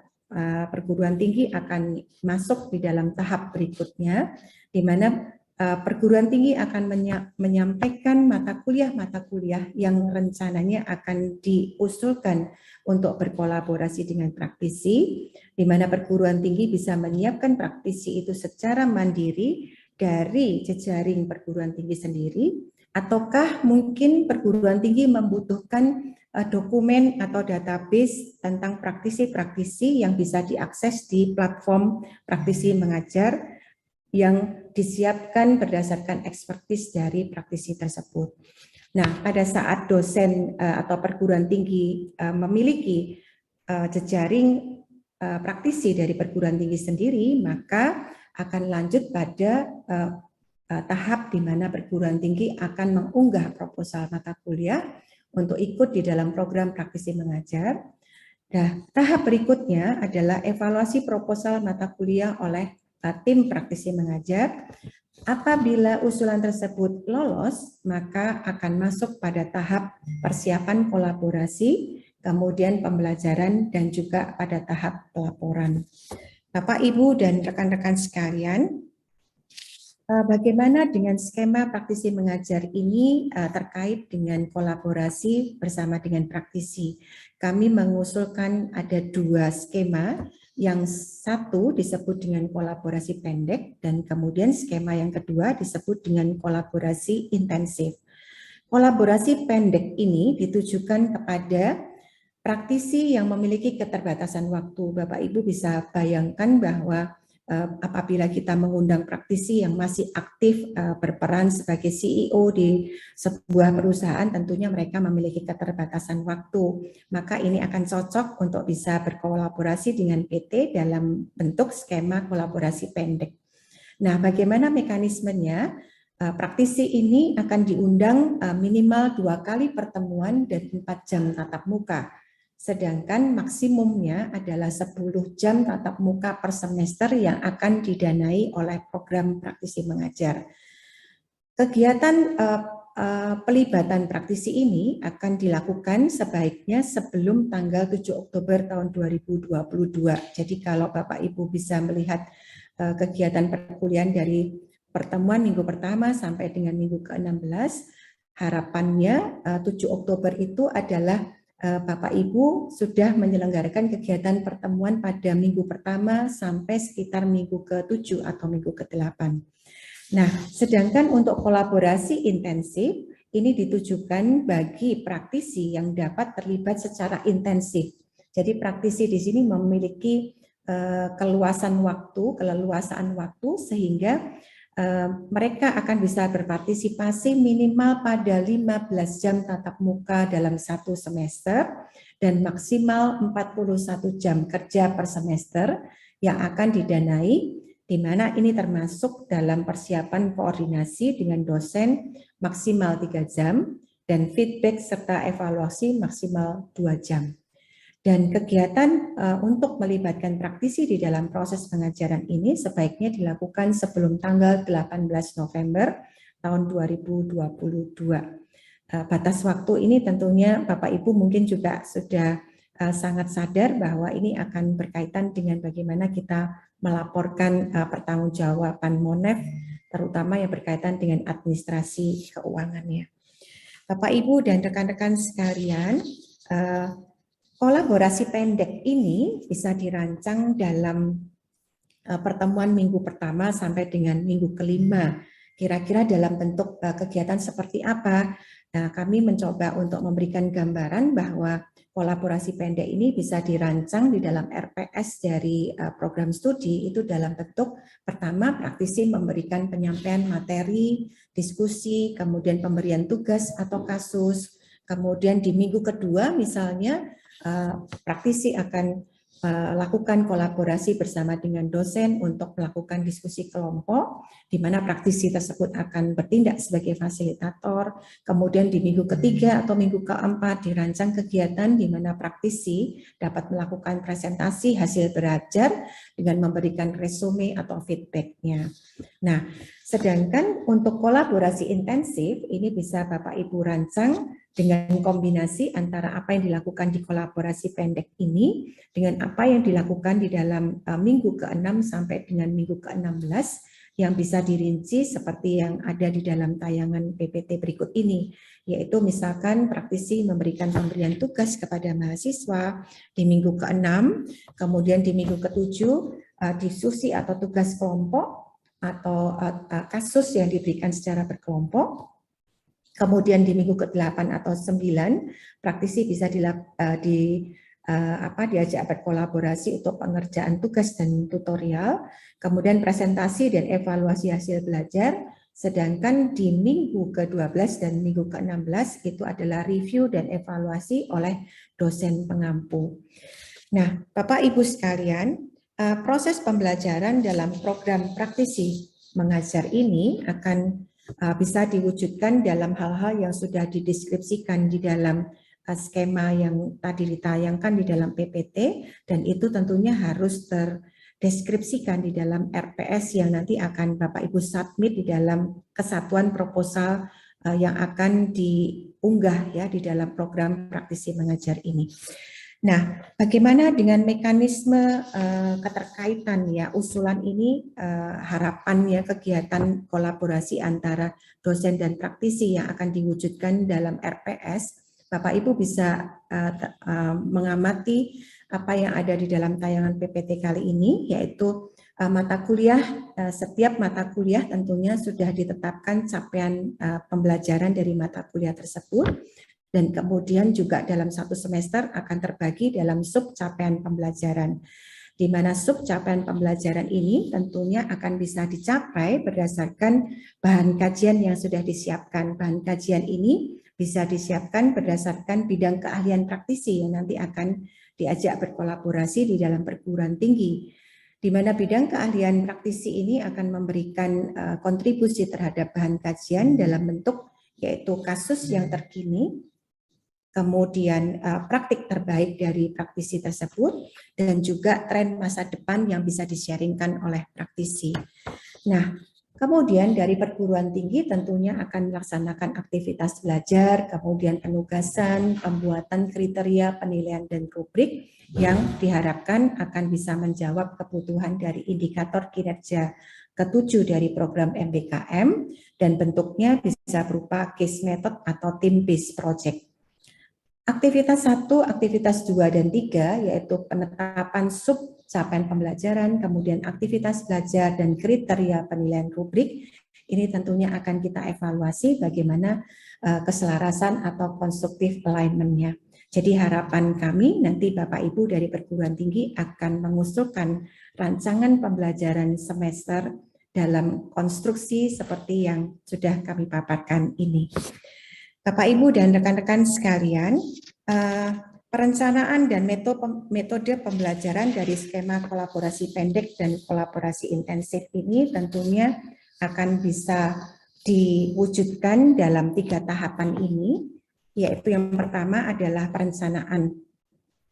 perguruan tinggi akan masuk di dalam tahap berikutnya, di mana perguruan tinggi akan menyampaikan mata kuliah yang rencananya akan diusulkan untuk berkolaborasi dengan praktisi, di mana perguruan tinggi bisa menyiapkan praktisi itu secara mandiri dari jejaring perguruan tinggi sendiri, ataukah mungkin perguruan tinggi membutuhkan dokumen atau database tentang praktisi-praktisi yang bisa diakses di platform praktisi mengajar yang disiapkan berdasarkan ekspertis dari praktisi tersebut. Nah, pada saat dosen atau perguruan tinggi memiliki jejaring praktisi dari perguruan tinggi sendiri, maka akan lanjut pada tahap di mana perguruan tinggi akan mengunggah proposal mata kuliah untuk ikut di dalam program praktisi mengajar. Nah, tahap berikutnya adalah evaluasi proposal mata kuliah oleh tim praktisi mengajar. Apabila usulan tersebut lolos, maka akan masuk pada tahap persiapan kolaborasi, kemudian pembelajaran, dan juga pada tahap pelaporan. Bapak, Ibu, dan rekan-rekan sekalian, bagaimana dengan skema praktisi mengajar ini terkait dengan kolaborasi bersama dengan praktisi? Kami mengusulkan ada dua skema, yang satu disebut dengan kolaborasi pendek, dan kemudian skema yang kedua disebut dengan kolaborasi intensif. Kolaborasi pendek ini ditujukan kepada praktisi yang memiliki keterbatasan waktu. Bapak Ibu bisa bayangkan bahwa apabila kita mengundang praktisi yang masih aktif berperan sebagai CEO di sebuah perusahaan, tentunya mereka memiliki keterbatasan waktu. Maka ini akan cocok untuk bisa berkolaborasi dengan PT dalam bentuk skema kolaborasi pendek. Nah, bagaimana mekanismenya? Praktisi ini akan diundang minimal 2 kali pertemuan dan 4 jam tatap muka. Sedangkan maksimumnya adalah 10 jam tatap muka per semester yang akan didanai oleh program praktisi mengajar. Kegiatan pelibatan praktisi ini akan dilakukan sebaiknya sebelum tanggal 7 Oktober tahun 2022. Jadi kalau Bapak Ibu bisa melihat kegiatan perkuliahan dari pertemuan minggu pertama sampai dengan minggu ke-16, harapannya 7 Oktober itu adalah Bapak Ibu sudah menyelenggarakan kegiatan pertemuan pada minggu pertama sampai sekitar minggu ke-7 atau minggu ke-8. Nah, sedangkan untuk kolaborasi intensif ini ditujukan bagi praktisi yang dapat terlibat secara intensif. Jadi praktisi di sini memiliki keleluasaan waktu sehingga mereka akan bisa berpartisipasi minimal pada 15 jam tatap muka dalam 1 semester dan maksimal 41 jam kerja per semester yang akan didanai di mana ini termasuk dalam persiapan koordinasi dengan dosen maksimal 3 jam dan feedback serta evaluasi maksimal 2 jam. Dan kegiatan untuk melibatkan praktisi di dalam proses pengajaran ini sebaiknya dilakukan sebelum tanggal 18 November tahun 2022. Batas waktu ini tentunya Bapak Ibu mungkin juga sudah sangat sadar bahwa ini akan berkaitan dengan bagaimana kita melaporkan pertanggungjawaban MONEF, terutama yang berkaitan dengan administrasi keuangannya. Bapak Ibu dan rekan-rekan sekalian, kolaborasi pendek ini bisa dirancang dalam pertemuan minggu pertama sampai dengan minggu kelima. Kira-kira dalam bentuk kegiatan seperti apa? Nah, kami mencoba untuk memberikan gambaran bahwa kolaborasi pendek ini bisa dirancang di dalam RPS dari program studi itu dalam bentuk pertama praktisi memberikan penyampaian materi, diskusi, kemudian pemberian tugas atau kasus, kemudian di minggu kedua misalnya praktisi akan lakukan kolaborasi bersama dengan dosen untuk melakukan diskusi kelompok, di mana praktisi tersebut akan bertindak sebagai fasilitator. Kemudian di minggu ketiga atau minggu keempat dirancang kegiatan di mana praktisi dapat melakukan presentasi hasil belajar dengan memberikan resume atau feedbacknya. Nah, sedangkan untuk kolaborasi intensif ini bisa Bapak Ibu rancang dengan kombinasi antara apa yang dilakukan di kolaborasi pendek ini dengan apa yang dilakukan di dalam minggu ke-6 sampai dengan minggu ke-16 yang bisa dirinci seperti yang ada di dalam tayangan PPT berikut ini, yaitu misalkan praktisi memberikan pemberian tugas kepada mahasiswa di minggu ke-6, kemudian di minggu ke-7 diskusi atau tugas kelompok atau kasus yang diberikan secara berkelompok. Kemudian di minggu ke-8 atau 9, praktisi bisa diajak berkolaborasi untuk pengerjaan tugas dan tutorial, kemudian presentasi dan evaluasi hasil belajar, sedangkan di minggu ke-12 dan minggu ke-16 itu adalah review dan evaluasi oleh dosen pengampu. Nah, Bapak Ibu sekalian, proses pembelajaran dalam program praktisi mengajar ini akan bisa diwujudkan dalam hal-hal yang sudah dideskripsikan di dalam skema yang tadi ditayangkan di dalam PPT, dan itu tentunya harus terdeskripsikan di dalam RPS yang nanti akan Bapak Ibu submit di dalam kesatuan proposal yang akan diunggah ya di dalam program praktisi mengajar ini. Nah, bagaimana dengan mekanisme keterkaitan ya usulan ini, harapannya kegiatan kolaborasi antara dosen dan praktisi yang akan diwujudkan dalam RPS, Bapak Ibu bisa mengamati apa yang ada di dalam tayangan PPT kali ini, yaitu mata kuliah, setiap mata kuliah tentunya sudah ditetapkan capaian pembelajaran dari mata kuliah tersebut. Dan kemudian juga dalam satu semester akan terbagi dalam sub capaian pembelajaran, di mana sub capaian pembelajaran ini tentunya akan bisa dicapai berdasarkan bahan kajian yang sudah disiapkan. Bahan kajian ini bisa disiapkan berdasarkan bidang keahlian praktisi yang nanti akan diajak berkolaborasi di dalam perguruan tinggi, di mana bidang keahlian praktisi ini akan memberikan kontribusi terhadap bahan kajian dalam bentuk yaitu kasus yang terkini, kemudian praktik terbaik dari praktisi tersebut, dan juga tren masa depan yang bisa di-sharingkan oleh praktisi. Nah, kemudian dari perguruan tinggi tentunya akan melaksanakan aktivitas belajar, kemudian penugasan, pembuatan kriteria penilaian dan rubrik yang diharapkan akan bisa menjawab kebutuhan dari indikator kinerja ke-7 dari program MBKM, dan bentuknya bisa berupa case method atau team based project. Aktivitas 1, aktivitas 2, dan 3 yaitu penetapan sub capaian pembelajaran, kemudian aktivitas belajar dan kriteria penilaian rubrik. Ini tentunya akan kita evaluasi bagaimana keselarasan atau konstruktif alignment-nya. Jadi harapan kami nanti Bapak Ibu dari perguruan tinggi akan mengusulkan rancangan pembelajaran semester dalam konstruksi seperti yang sudah kami paparkan ini. Bapak, Ibu, dan rekan-rekan sekalian, Perencanaan dan metode pembelajaran dari skema kolaborasi pendek dan kolaborasi intensif ini tentunya akan bisa diwujudkan dalam 3 tahapan ini, yaitu yang pertama adalah perencanaan,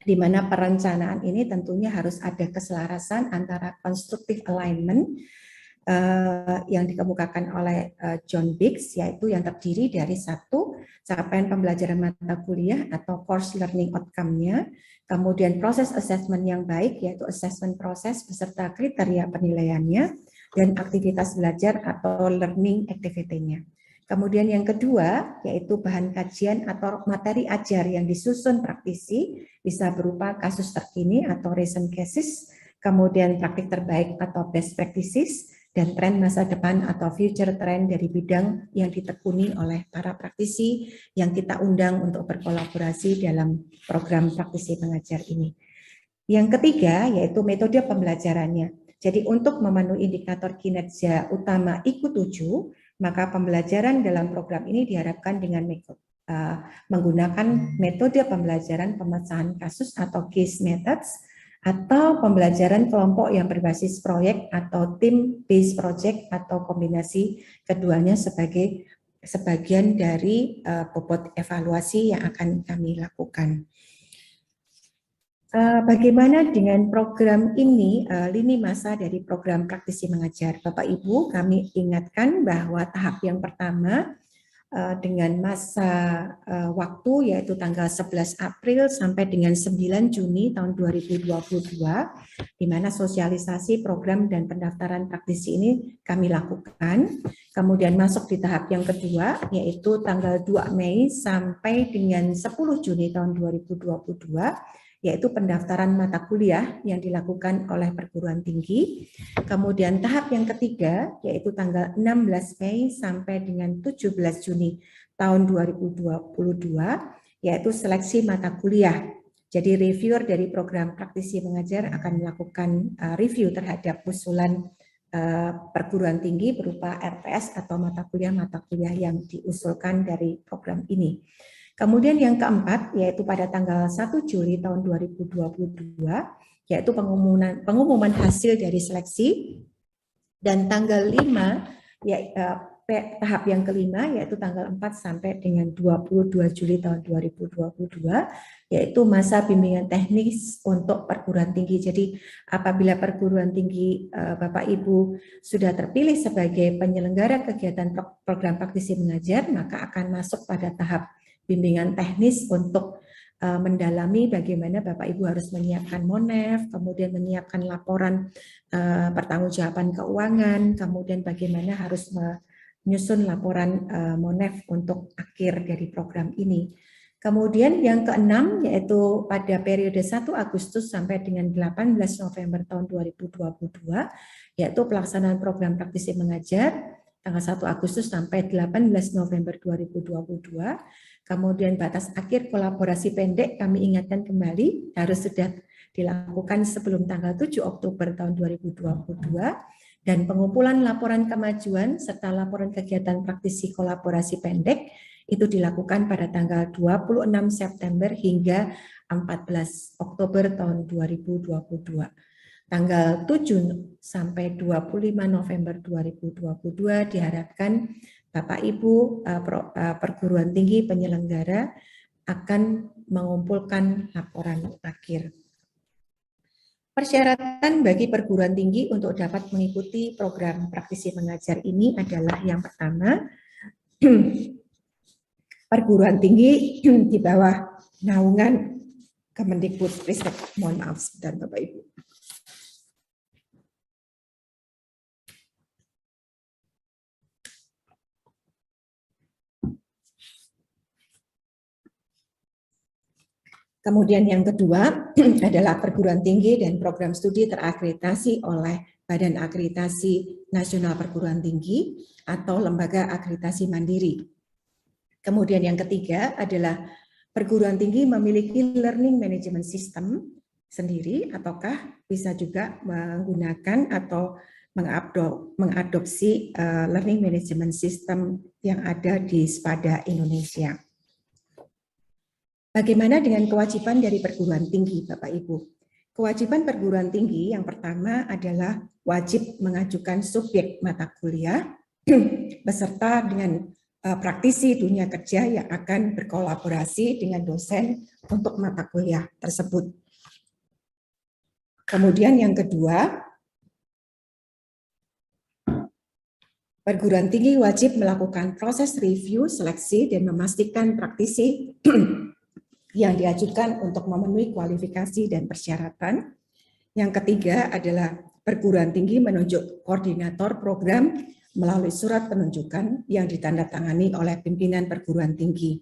di mana perencanaan ini tentunya harus ada keselarasan antara constructive alignment yang dikemukakan oleh John Biggs, yaitu yang terdiri dari 1, capaian pembelajaran mata kuliah atau course learning outcome-nya, kemudian proses assessment yang baik, yaitu assessment proses beserta kriteria penilaiannya, dan aktivitas belajar atau learning activity-nya. Kemudian yang kedua, yaitu bahan kajian atau materi ajar yang disusun praktisi, bisa berupa kasus terkini atau recent cases, kemudian praktik terbaik atau best practices, dan tren masa depan atau future trend dari bidang yang ditekuni oleh para praktisi yang kita undang untuk berkolaborasi dalam program praktisi pengajar ini. Yang ketiga, yaitu metode pembelajarannya. Jadi untuk memenuhi indikator kinerja utama IQ7, maka pembelajaran dalam program ini diharapkan dengan menggunakan metode pembelajaran pemecahan kasus atau case methods, atau pembelajaran kelompok yang berbasis proyek atau team based project, atau kombinasi keduanya sebagai sebagian dari bobot evaluasi yang akan kami lakukan. Bagaimana dengan program ini, lini masa dari program praktisi mengajar? Bapak Ibu, kami ingatkan bahwa tahap yang pertama dengan masa waktu yaitu tanggal 11 April sampai dengan 9 Juni tahun 2022, di mana sosialisasi program dan pendaftaran praktisi ini kami lakukan. Kemudian masuk di tahap yang kedua, yaitu tanggal 2 Mei sampai dengan 10 Juni tahun 2022, yaitu pendaftaran mata kuliah yang dilakukan oleh perguruan tinggi. Kemudian tahap yang ketiga, yaitu tanggal 16 Mei sampai dengan 17 Juni tahun 2022, yaitu seleksi mata kuliah. Jadi reviewer dari program praktisi mengajar akan melakukan review terhadap usulan perguruan tinggi berupa RPS atau mata kuliah yang diusulkan dari program ini. Kemudian yang keempat, yaitu pada tanggal 1 Juli tahun 2022, yaitu pengumuman hasil dari seleksi, dan tanggal 5, tahap yang kelima, yaitu tanggal 4 sampai dengan 22 Juli tahun 2022, yaitu masa bimbingan teknis untuk perguruan tinggi. Jadi apabila perguruan tinggi Bapak Ibu sudah terpilih sebagai penyelenggara kegiatan program praktisi mengajar, maka akan masuk pada tahap bimbingan teknis untuk mendalami bagaimana Bapak Ibu harus menyiapkan MONEF, kemudian menyiapkan laporan pertanggungjawaban keuangan, kemudian bagaimana harus menyusun laporan MONEF untuk akhir dari program ini. Kemudian yang keenam, yaitu pada periode 1 Agustus sampai dengan 18 November tahun 2022, yaitu pelaksanaan program praktisi mengajar tanggal 1 Agustus sampai 18 November 2022. Kemudian batas akhir kolaborasi pendek kami ingatkan kembali harus sudah dilakukan sebelum tanggal 7 Oktober tahun 2022, dan pengumpulan laporan kemajuan serta laporan kegiatan praktisi kolaborasi pendek itu dilakukan pada tanggal 26 September hingga 14 Oktober tahun 2022. Tanggal 7 sampai 25 November 2022 diharapkan Bapak Ibu perguruan tinggi penyelenggara akan mengumpulkan laporan akhir. Persyaratan bagi perguruan tinggi untuk dapat mengikuti program praktisi mengajar ini adalah yang pertama, perguruan tinggi di bawah naungan Kemendikbudristek. Mohon maaf sebentar Bapak Ibu. Kemudian yang kedua adalah perguruan tinggi dan program studi terakreditasi oleh Badan Akreditasi Nasional Perguruan Tinggi atau Lembaga Akreditasi Mandiri. Kemudian yang ketiga adalah perguruan tinggi memiliki learning management system sendiri, ataukah bisa juga menggunakan atau mengadopsi learning management system yang ada di SPADA Indonesia. Bagaimana dengan kewajiban dari perguruan tinggi, Bapak Ibu? Kewajiban perguruan tinggi yang pertama adalah wajib mengajukan subjek mata kuliah beserta dengan praktisi dunia kerja yang akan berkolaborasi dengan dosen untuk mata kuliah tersebut. Kemudian yang kedua, perguruan tinggi wajib melakukan proses review, seleksi, dan memastikan praktisi yang diajukan untuk memenuhi kualifikasi dan persyaratan. Yang ketiga adalah perguruan tinggi menunjuk koordinator program melalui surat penunjukan yang ditandatangani oleh pimpinan perguruan tinggi.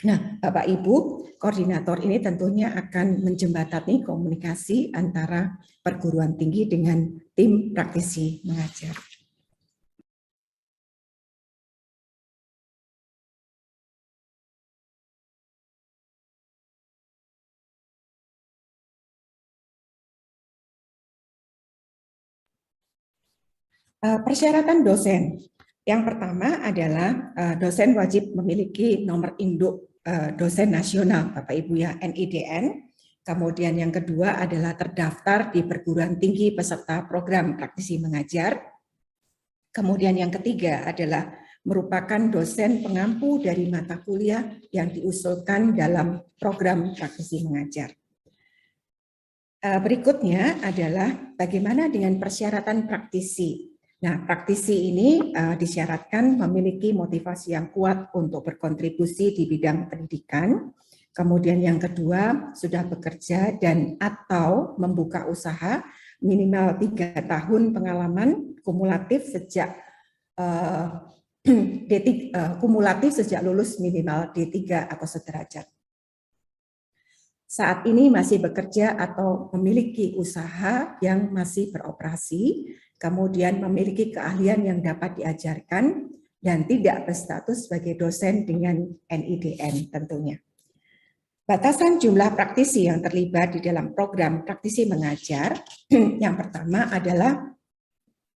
Nah, Bapak Ibu, koordinator ini tentunya akan menjembatani komunikasi antara perguruan tinggi dengan tim praktisi mengajar. Persyaratan dosen. Yang pertama adalah dosen wajib memiliki nomor induk dosen nasional, Bapak Ibu ya, NIDN. Kemudian yang kedua adalah terdaftar di perguruan tinggi peserta program praktisi mengajar. Kemudian yang ketiga adalah merupakan dosen pengampu dari mata kuliah yang diusulkan dalam program praktisi mengajar. Berikutnya adalah bagaimana dengan persyaratan praktisi. Nah, praktisi ini disyaratkan memiliki motivasi yang kuat untuk berkontribusi di bidang pendidikan. Kemudian yang kedua, sudah bekerja dan atau membuka usaha minimal 3 tahun pengalaman kumulatif sejak lulus minimal D3 atau sederajat. Saat ini masih bekerja atau memiliki usaha yang masih beroperasi, kemudian memiliki keahlian yang dapat diajarkan dan tidak berstatus sebagai dosen dengan NIDN tentunya. Batasan jumlah praktisi yang terlibat di dalam program praktisi mengajar, yang pertama adalah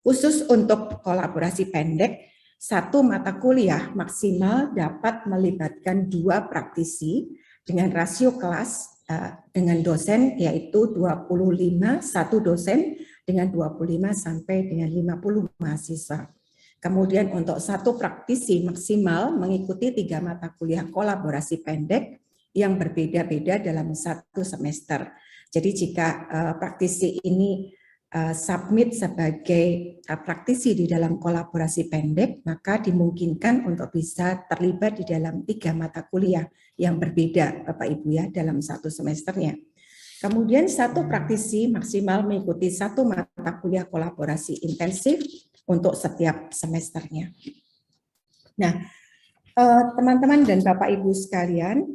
khusus untuk kolaborasi pendek, 1 mata kuliah maksimal dapat melibatkan 2 praktisi dengan rasio kelas dengan dosen yaitu 25, 1 dosen dengan 25 sampai dengan 50 mahasiswa. Kemudian untuk 1 praktisi maksimal mengikuti 3 mata kuliah kolaborasi pendek yang berbeda-beda dalam 1 semester. Jadi jika praktisi ini submit sebagai praktisi di dalam kolaborasi pendek, maka dimungkinkan untuk bisa terlibat di dalam 3 mata kuliah yang berbeda, Bapak Ibu ya, dalam 1 semesternya. Kemudian 1 praktisi maksimal mengikuti 1 mata kuliah kolaborasi intensif untuk setiap semesternya. Nah, teman-teman dan Bapak Ibu sekalian,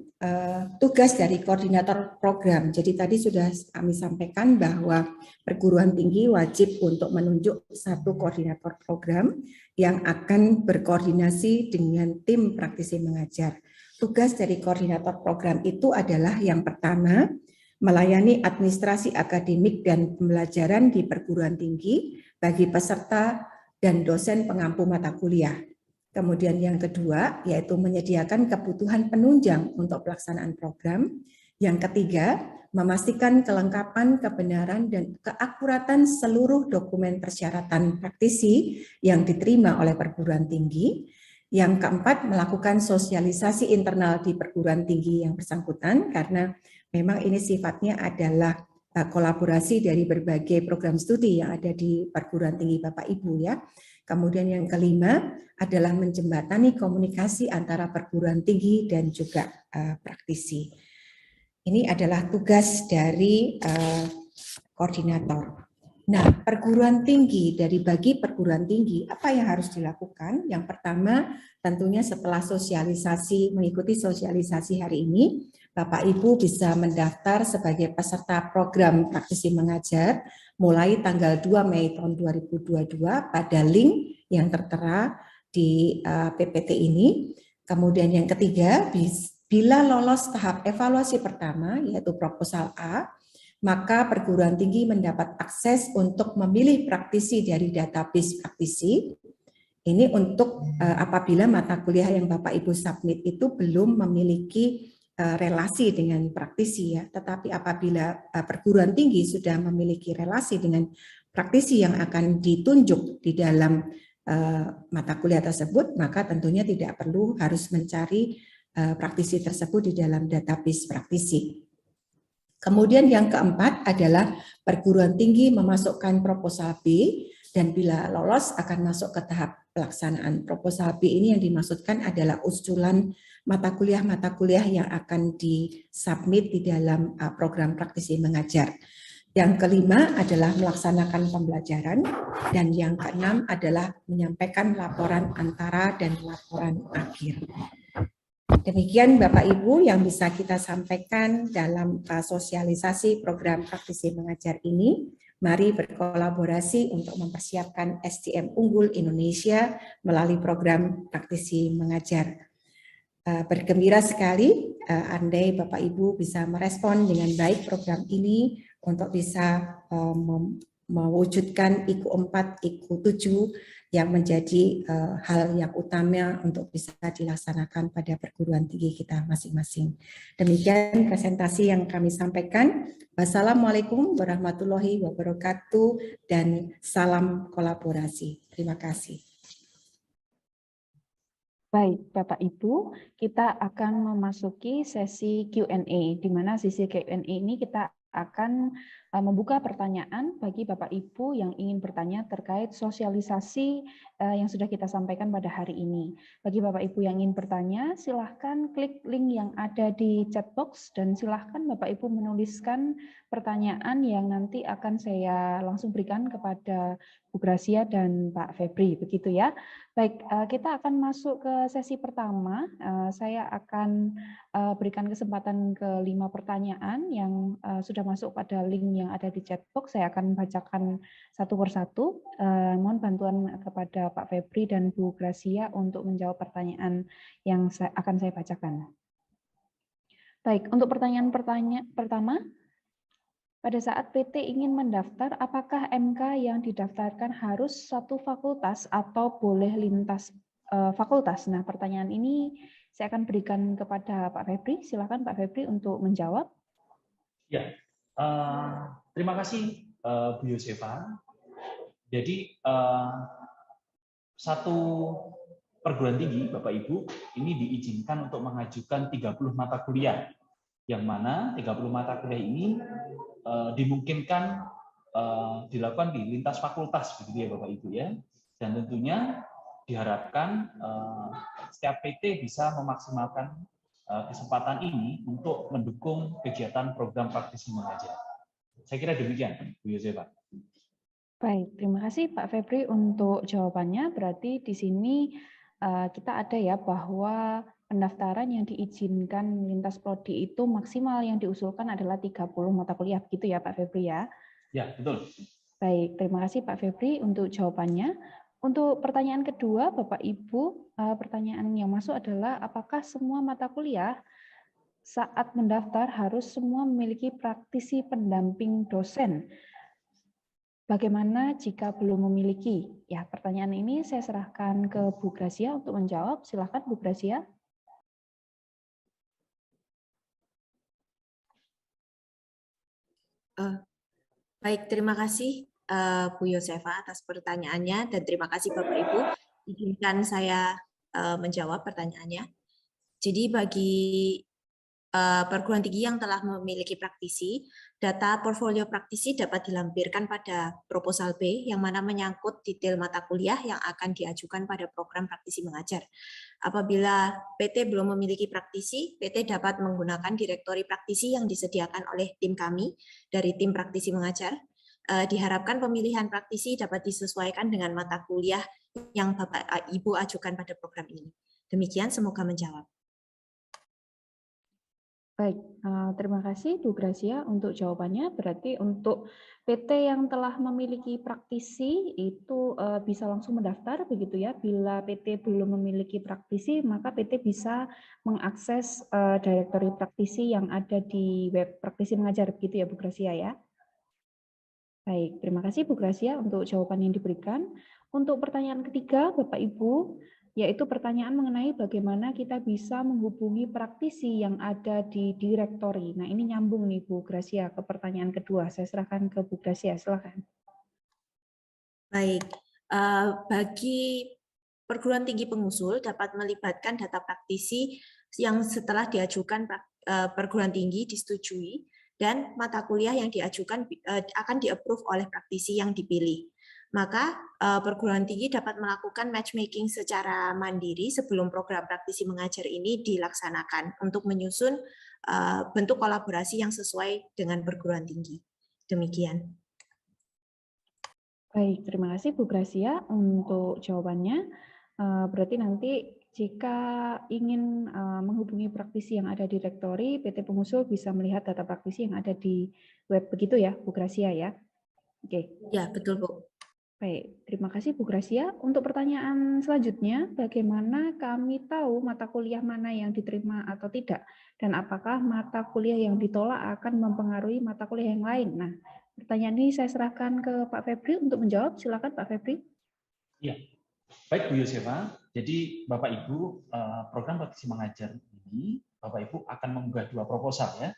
tugas dari koordinator program. Jadi tadi sudah kami sampaikan bahwa perguruan tinggi wajib untuk menunjuk 1 koordinator program yang akan berkoordinasi dengan tim praktisi mengajar. Tugas dari koordinator program itu adalah yang pertama, melayani administrasi akademik dan pembelajaran di perguruan tinggi bagi peserta dan dosen pengampu mata kuliah. Kemudian yang kedua, yaitu menyediakan kebutuhan penunjang untuk pelaksanaan program. Yang ketiga, memastikan kelengkapan, kebenaran, dan keakuratan seluruh dokumen persyaratan praktisi yang diterima oleh perguruan tinggi. Yang keempat, melakukan sosialisasi internal di perguruan tinggi yang bersangkutan, karena memang ini sifatnya adalah kolaborasi dari berbagai program studi yang ada di perguruan tinggi Bapak Ibu ya. Kemudian yang kelima adalah menjembatani komunikasi antara perguruan tinggi dan juga praktisi. Ini adalah tugas dari koordinator. Nah, perguruan tinggi, bagi perguruan tinggi, apa yang harus dilakukan? Yang pertama, tentunya setelah mengikuti sosialisasi hari ini, Bapak Ibu bisa mendaftar sebagai peserta program praktisi mengajar mulai tanggal 2 Mei tahun 2022 pada link yang tertera di PPT ini. Kemudian yang ketiga, bila lolos tahap evaluasi pertama yaitu proposal A, maka perguruan tinggi mendapat akses untuk memilih praktisi dari database praktisi. Ini untuk apabila mata kuliah yang Bapak Ibu submit itu belum memiliki relasi dengan praktisi ya, tetapi apabila perguruan tinggi sudah memiliki relasi dengan praktisi yang akan ditunjuk di dalam mata kuliah tersebut, maka tentunya tidak perlu harus mencari praktisi tersebut di dalam database praktisi. Kemudian yang keempat adalah perguruan tinggi memasukkan proposal B, dan bila lolos akan masuk ke tahap pelaksanaan. Proposal B ini yang dimaksudkan adalah usulan mata kuliah yang akan disubmit di dalam program praktisi mengajar. Yang kelima adalah melaksanakan pembelajaran, dan yang keenam adalah menyampaikan laporan antara dan laporan akhir. Demikian Bapak Ibu yang bisa kita sampaikan dalam sosialisasi program praktisi mengajar ini. Mari berkolaborasi untuk mempersiapkan SDM unggul Indonesia melalui program praktisi mengajar. Bergembira sekali andai Bapak Ibu bisa merespon dengan baik program ini untuk bisa mewujudkan IKU 4, IKU 7 yang menjadi hal yang utama untuk bisa dilaksanakan pada perguruan tinggi kita masing-masing. Demikian presentasi yang kami sampaikan. Wassalamualaikum warahmatullahi wabarakatuh dan salam kolaborasi. Terima kasih. Baik, Bapak Ibu, kita akan memasuki sesi Q&A, di mana sesi Q&A ini kita akan membuka pertanyaan bagi Bapak Ibu yang ingin bertanya terkait sosialisasi yang sudah kita sampaikan pada hari ini. Bagi Bapak Ibu yang ingin bertanya, silahkan klik link yang ada di chat box dan silahkan Bapak Ibu menuliskan pertanyaan yang nanti akan saya langsung berikan kepada Bu Gracia dan Pak Febri, begitu ya. Baik, kita akan masuk ke sesi pertama. Saya akan berikan kesempatan ke 5 pertanyaan yang sudah masuk pada link yang ada di chat box. Saya akan bacakan satu persatu. Mohon bantuan kepada Pak Febri dan Bu Gracia untuk menjawab pertanyaan yang akan saya bacakan. Baik, untuk pertanyaan pertama, pada saat PT ingin mendaftar, apakah MK yang didaftarkan harus satu fakultas atau boleh lintas fakultas? Nah, pertanyaan ini saya akan berikan kepada Pak Febri. Silakan Pak Febri untuk menjawab. Ya, terima kasih Bu Yosefa. Jadi satu perguruan tinggi, Bapak Ibu, ini diizinkan untuk mengajukan 30 mata kuliah, yang mana 30 mata kuliah ini dimungkinkan dilakukan di lintas fakultas, begitu ya Bapak Ibu ya. Dan tentunya diharapkan setiap PT bisa memaksimalkan kesempatan ini untuk mendukung kegiatan program praktisi mengajar. Saya kira demikian, Bu Yosefa. Baik, terima kasih Pak Febri untuk jawabannya. Berarti di sini kita ada ya bahwa pendaftaran yang diizinkan lintas prodi itu maksimal yang diusulkan adalah 30 mata kuliah, begitu ya Pak Febri ya? Ya, betul. Baik, terima kasih Pak Febri untuk jawabannya. Untuk pertanyaan kedua, Bapak Ibu, pertanyaan yang masuk adalah apakah semua mata kuliah saat mendaftar harus semua memiliki praktisi pendamping dosen? Bagaimana jika belum memiliki? Ya, pertanyaan ini saya serahkan ke Bu Gracia untuk menjawab. Silakan Bu Gracia. Baik, terima kasih Bu Yosefa atas pertanyaannya dan terima kasih Bapak Ibu. Izinkan saya menjawab pertanyaannya. Jadi bagi perguruan tinggi yang telah memiliki praktisi, data portfolio praktisi dapat dilampirkan pada proposal B yang mana menyangkut detail mata kuliah yang akan diajukan pada program praktisi mengajar. Apabila PT belum memiliki praktisi, PT dapat menggunakan direktori praktisi yang disediakan oleh tim kami dari tim praktisi mengajar. Diharapkan pemilihan praktisi dapat disesuaikan dengan mata kuliah yang Bapak Ibu ajukan pada program ini. Demikian, semoga menjawab. Baik, terima kasih Bu Gracia untuk jawabannya. Berarti untuk PT yang telah memiliki praktisi itu bisa langsung mendaftar begitu ya. Bila PT belum memiliki praktisi, maka PT bisa mengakses direktori praktisi yang ada di web praktisi mengajar begitu ya Bu Gracia ya. Baik, terima kasih Bu Gracia untuk jawaban yang diberikan. Untuk pertanyaan ketiga, Bapak Ibu, yaitu pertanyaan mengenai bagaimana kita bisa menghubungi praktisi yang ada di direktori. Nah, ini nyambung nih Bu Gracia ke pertanyaan kedua. Saya serahkan ke Bu Gracia, silakan. Baik, bagi perguruan tinggi pengusul dapat melibatkan data praktisi yang setelah diajukan perguruan tinggi disetujui, dan mata kuliah yang diajukan akan di-approve oleh praktisi yang dipilih. Maka perguruan tinggi dapat melakukan matchmaking secara mandiri sebelum program praktisi mengajar ini dilaksanakan untuk menyusun bentuk kolaborasi yang sesuai dengan perguruan tinggi. Demikian. Baik, terima kasih Bu Gracia untuk jawabannya. Berarti nanti jika ingin menghubungi praktisi yang ada di direktori, PT Pengusul bisa melihat data praktisi yang ada di web, begitu ya Bu Gracia ya? Oke. Ya, betul Bu. Baik, terima kasih Bu Gracia. Untuk pertanyaan selanjutnya, bagaimana kami tahu mata kuliah mana yang diterima atau tidak? Dan apakah mata kuliah yang ditolak akan mempengaruhi mata kuliah yang lain? Nah, pertanyaan ini saya serahkan ke Pak Febri untuk menjawab. Silakan Pak Febri. Ya, baik Bu Yosefa. Jadi Bapak Ibu, program praktisi mengajar ini, Bapak Ibu akan mengunggah 2 proposal ya.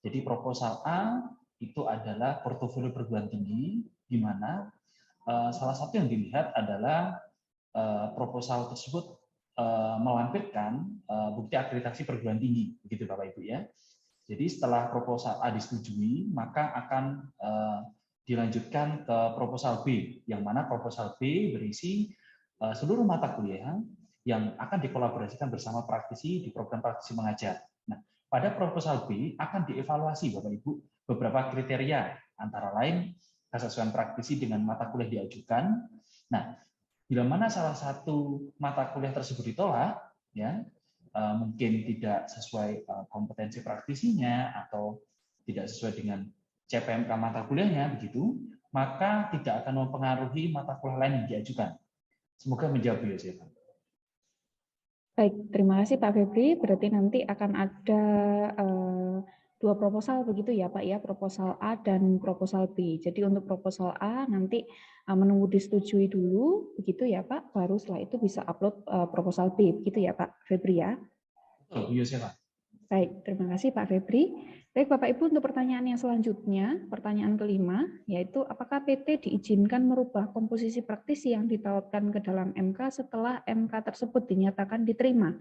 Jadi proposal A itu adalah portofolio perguruan tinggi, di mana salah satu yang dilihat adalah proposal tersebut melampirkan bukti akreditasi perguruan tinggi, begitu Bapak Ibu ya. Jadi setelah proposal A disetujui, maka akan dilanjutkan ke proposal B, yang mana proposal B berisi seluruh mata kuliah yang akan dikolaborasikan bersama praktisi di program praktisi mengajar. Nah, pada proposal B akan dievaluasi Bapak Ibu beberapa kriteria, antara lain kesesuaian praktisi dengan mata kuliah diajukan. Nah, bila mana salah satu mata kuliah tersebut ditolak, ya mungkin tidak sesuai kompetensi praktisinya atau tidak sesuai dengan CPMK mata kuliahnya, begitu, maka tidak akan mempengaruhi mata kuliah lain yang diajukan. Semoga menjawab Bu Yosefa. Baik, terima kasih Pak Febri. Berarti nanti akan ada 2 proposal begitu ya Pak ya, proposal A dan proposal B. Jadi untuk proposal A nanti menunggu disetujui dulu, begitu ya Pak, baru setelah itu bisa upload proposal B, begitu ya Pak Febri ya. Betul, Bu Yosefa. Baik, terima kasih Pak Febri. Baik Bapak Ibu, untuk pertanyaan yang selanjutnya, pertanyaan kelima, yaitu apakah PT diizinkan merubah komposisi praktisi yang ditautkan ke dalam MK setelah MK tersebut dinyatakan diterima?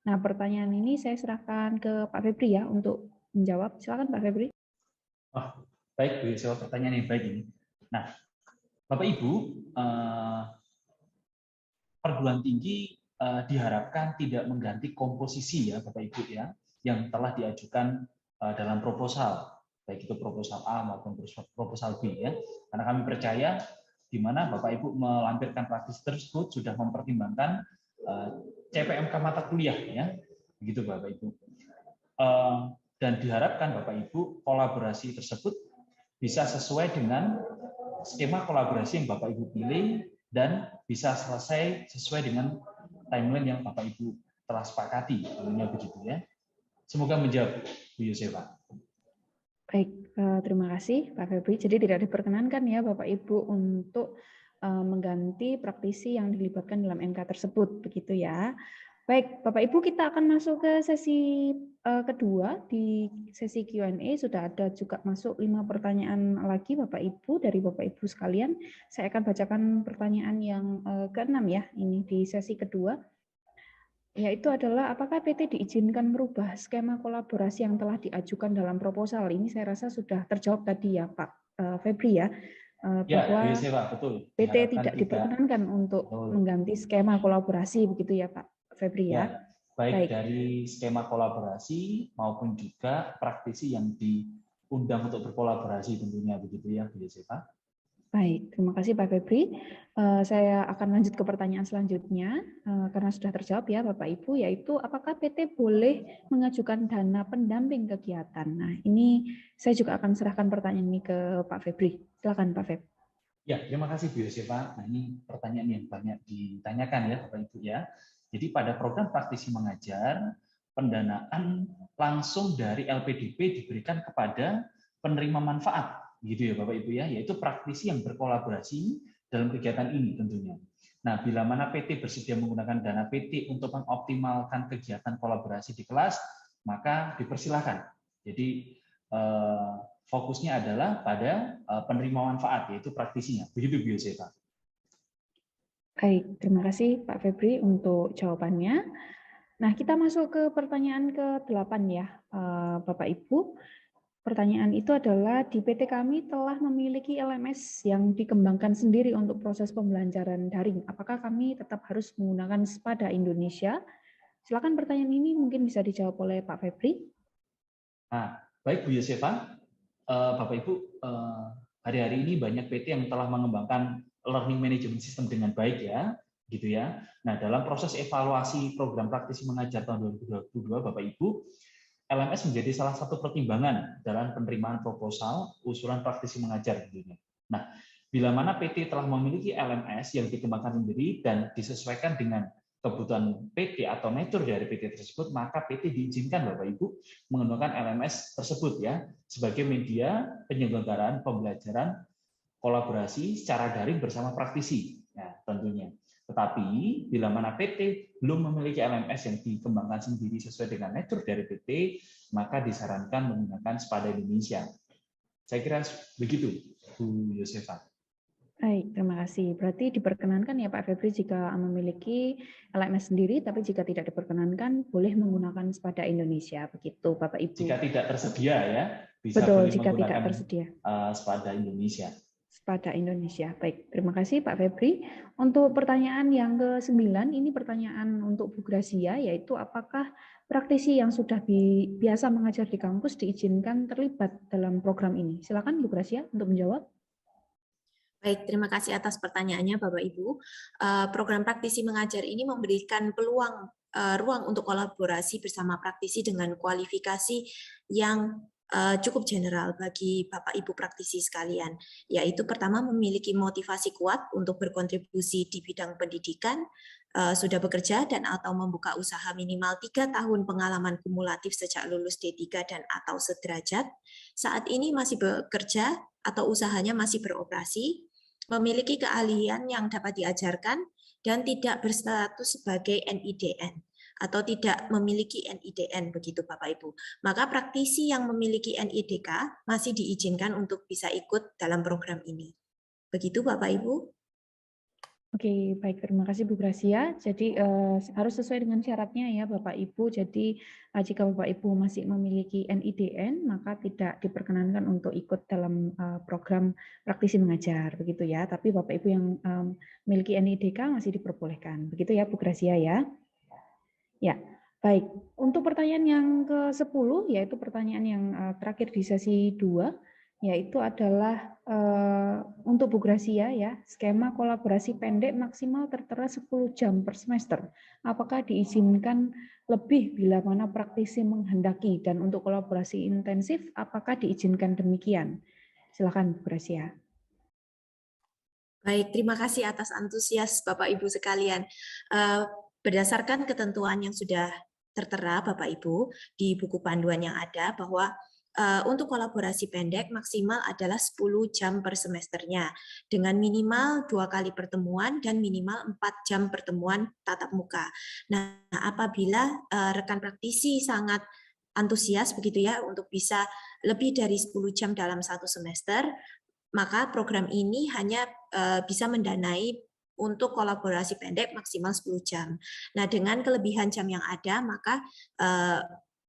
Nah, pertanyaan ini saya serahkan ke Pak Febri ya untuk menjawab. Silakan Pak Febri. Oh, baik Bu Yosefa, pertanyaan yang baik ini. Nah, Bapak Ibu, perguruan tinggi diharapkan tidak mengganti komposisi ya Bapak Ibu ya, yang telah diajukan dalam proposal, baik itu proposal A maupun proposal B ya. Karena kami percaya di mana Bapak Ibu melampirkan praktisi tersebut sudah mempertimbangkan CPMK mata kuliah ya, begitu Bapak Ibu. Dan diharapkan Bapak Ibu kolaborasi tersebut bisa sesuai dengan skema kolaborasi yang Bapak Ibu pilih dan bisa selesai sesuai dengan timeline yang Bapak Ibu telah sepakati, tentunya begitu ya. Semoga menjawab Bu Yosefa. Baik, terima kasih Pak Febri. Jadi tidak diperkenankan ya Bapak Ibu untuk mengganti praktisi yang dilibatkan dalam MK tersebut, begitu ya. Baik, Bapak Ibu, kita akan masuk ke sesi kedua. Di sesi Q&A sudah ada juga masuk 5 pertanyaan lagi Bapak Ibu dari Bapak Ibu sekalian. Saya akan bacakan pertanyaan yang ke-6 ya, ini di sesi kedua. Yaitu adalah apakah PT diizinkan merubah skema kolaborasi yang telah diajukan dalam proposal? Ini saya rasa sudah terjawab tadi ya Pak Febri ya, bahwa ya, betul. PT tidak diperkenankan untuk mengganti skema kolaborasi begitu ya Pak Febri ya. Baik dari skema kolaborasi maupun juga praktisi yang diundang untuk berkolaborasi tentunya begitu ya Bu Yosefa. Baik, terima kasih Pak Febri. Saya akan lanjut ke pertanyaan selanjutnya, karena sudah terjawab ya Bapak Ibu, yaitu apakah PT boleh mengajukan dana pendamping kegiatan? Nah, ini saya juga akan serahkan pertanyaan ini ke Pak Febri. Silakan Pak Febri. Ya, terima kasih Bu Yosefa. Nah, ini pertanyaan yang banyak ditanyakan ya Bapak Ibu ya. Jadi pada program praktisi mengajar, pendanaan langsung dari LPDP diberikan kepada penerima manfaat, gitu ya Bapak Ibu ya, yaitu praktisi yang berkolaborasi dalam kegiatan ini tentunya. Nah, bila mana PT bersedia menggunakan dana PT untuk mengoptimalkan kegiatan kolaborasi di kelas, maka dipersilakan. Jadi fokusnya adalah pada penerima manfaat, yaitu praktisinya. Begitu Bu Yosefa. Baik, terima kasih Pak Febri untuk jawabannya. Nah, kita masuk ke pertanyaan ke-8 ya, Bapak Ibu. Pertanyaan itu adalah di PT kami telah memiliki LMS yang dikembangkan sendiri untuk proses pembelajaran daring. Apakah kami tetap harus menggunakan SPADA Indonesia? Silakan pertanyaan ini mungkin bisa dijawab oleh Pak Febri. Nah, baik Bu Yosefa, Bapak Ibu, hari-hari ini banyak PT yang telah mengembangkan learning management system dengan baik ya, gitu ya. Nah, dalam proses evaluasi program praktisi mengajar tahun 2022, Bapak Ibu, LMS menjadi salah satu pertimbangan dalam penerimaan proposal usulan praktisi mengajar tentunya. Nah, bila mana PT telah memiliki LMS yang dikembangkan sendiri dan disesuaikan dengan kebutuhan PT atau nature dari PT tersebut, maka PT diizinkan Bapak Ibu menggunakan LMS tersebut ya sebagai media penyelenggaraan pembelajaran kolaborasi secara daring bersama praktisi. Nah, tentunya. Tetapi bila mana PT belum memiliki LMS yang dikembangkan sendiri sesuai dengan nature dari PT, maka disarankan menggunakan SPADA Indonesia. Saya kira begitu, Bu Yosefa. Baik, terima kasih. Berarti diperkenankan ya Pak Febri jika memiliki LMS sendiri, tapi jika tidak diperkenankan boleh menggunakan SPADA Indonesia. Begitu Bapak Ibu. Jika tidak tersedia ya, bisa betul, boleh jika menggunakan tidak tersedia. SPADA Indonesia. SPADA Indonesia. Baik, terima kasih Pak Febri. Untuk pertanyaan yang ke-9, ini pertanyaan untuk Bu Gracia, yaitu apakah praktisi yang sudah biasa mengajar di kampus diizinkan terlibat dalam program ini? Silakan Bu Gracia untuk menjawab. Baik, terima kasih atas pertanyaannya Bapak Ibu. Program praktisi mengajar ini memberikan ruang untuk kolaborasi bersama praktisi dengan kualifikasi yang cukup general bagi Bapak Ibu praktisi sekalian, yaitu pertama memiliki motivasi kuat untuk berkontribusi di bidang pendidikan, sudah bekerja dan atau membuka usaha minimal 3 tahun pengalaman kumulatif sejak lulus D3 dan atau sederajat, saat ini masih bekerja atau usahanya masih beroperasi, memiliki keahlian yang dapat diajarkan, dan tidak berstatus sebagai NIDN atau tidak memiliki NIDN, begitu Bapak Ibu. Maka praktisi yang memiliki NIDK masih diizinkan untuk bisa ikut dalam program ini. Begitu Bapak Ibu. Oke, baik. Terima kasih Bu Gracia. Jadi harus sesuai dengan syaratnya ya Bapak Ibu. Jadi jika Bapak Ibu masih memiliki NIDN, maka tidak diperkenankan untuk ikut dalam program praktisi mengajar, begitu ya. Tapi Bapak Ibu yang memiliki NIDK masih diperbolehkan, begitu ya Bu Gracia ya. Ya, baik. Untuk pertanyaan yang ke-10, yaitu pertanyaan yang terakhir di sesi 2, yaitu adalah untuk Bu Gracia ya, skema kolaborasi pendek maksimal tertera 10 jam per semester. Apakah diizinkan lebih bila mana praktisi menghendaki, dan untuk kolaborasi intensif apakah diizinkan demikian? Silakan Bu Gracia. Baik, terima kasih atas antusias Bapak Ibu sekalian. Berdasarkan ketentuan yang sudah tertera Bapak Ibu di buku panduan yang ada, bahwa untuk kolaborasi pendek maksimal adalah 10 jam per semesternya dengan minimal 2 kali pertemuan dan minimal 4 jam pertemuan tatap muka. Nah, apabila rekan praktisi sangat antusias begitu ya untuk bisa lebih dari 10 jam dalam satu semester, maka program ini hanya bisa mendanai untuk kolaborasi pendek maksimal 10 jam. Nah, dengan kelebihan jam yang ada, maka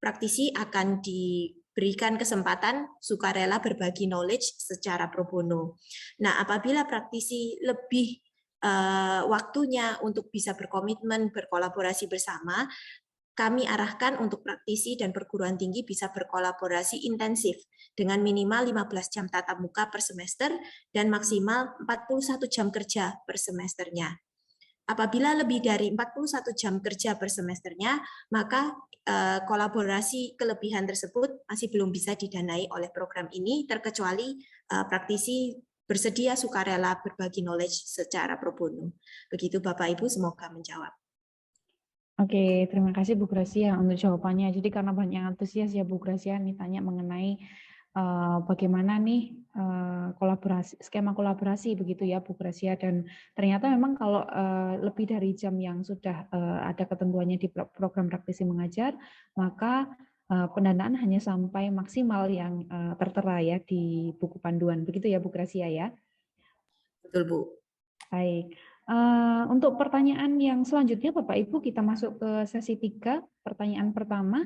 praktisi akan diberikan kesempatan sukarela berbagi knowledge secara pro bono. Nah, apabila praktisi lebih waktunya untuk bisa berkomitmen berkolaborasi bersama, kami arahkan untuk praktisi dan perguruan tinggi bisa berkolaborasi intensif dengan minimal 15 jam tatap muka per semester dan maksimal 41 jam kerja per semesternya. Apabila lebih dari 41 jam kerja per semesternya, maka kolaborasi kelebihan tersebut masih belum bisa didanai oleh program ini, terkecuali praktisi bersedia sukarela berbagi knowledge secara pro bono. Begitu Bapak Ibu, semoga menjawab. Oke, terima kasih Bu Gracia untuk jawabannya. Jadi karena banyak antusias ya Bu Gracia nih tanya mengenai bagaimana nih skema kolaborasi begitu ya Bu Gracia, dan ternyata memang kalau lebih dari jam yang sudah ada ketentuannya di program praktisi mengajar, maka pendanaan hanya sampai maksimal yang tertera ya di buku panduan, begitu ya Bu Gracia ya. Betul Bu. Baik. Untuk pertanyaan yang selanjutnya Bapak Ibu, kita masuk ke sesi 3. Pertanyaan pertama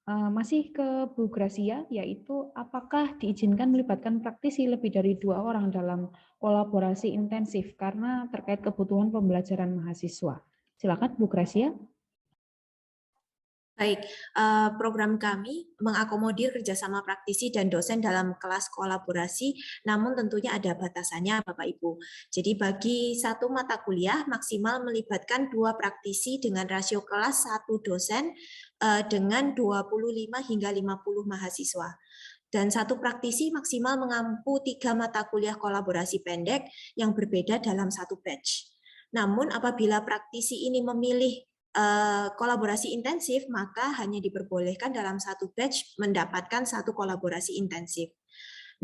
masih ke Bu Gracia, yaitu apakah diizinkan melibatkan praktisi lebih dari 2 orang dalam kolaborasi intensif karena terkait kebutuhan pembelajaran mahasiswa. Silakan Bu Gracia. Baik, program kami mengakomodir kerjasama praktisi dan dosen dalam kelas kolaborasi, namun tentunya ada batasannya Bapak Ibu. Jadi bagi satu mata kuliah maksimal melibatkan 2 praktisi dengan rasio kelas 1 dosen dengan 25 hingga 50 mahasiswa. Dan satu praktisi maksimal mengampu 3 mata kuliah kolaborasi pendek yang berbeda dalam satu batch. Namun apabila praktisi ini memilih kolaborasi intensif, maka hanya diperbolehkan dalam satu batch mendapatkan satu kolaborasi intensif.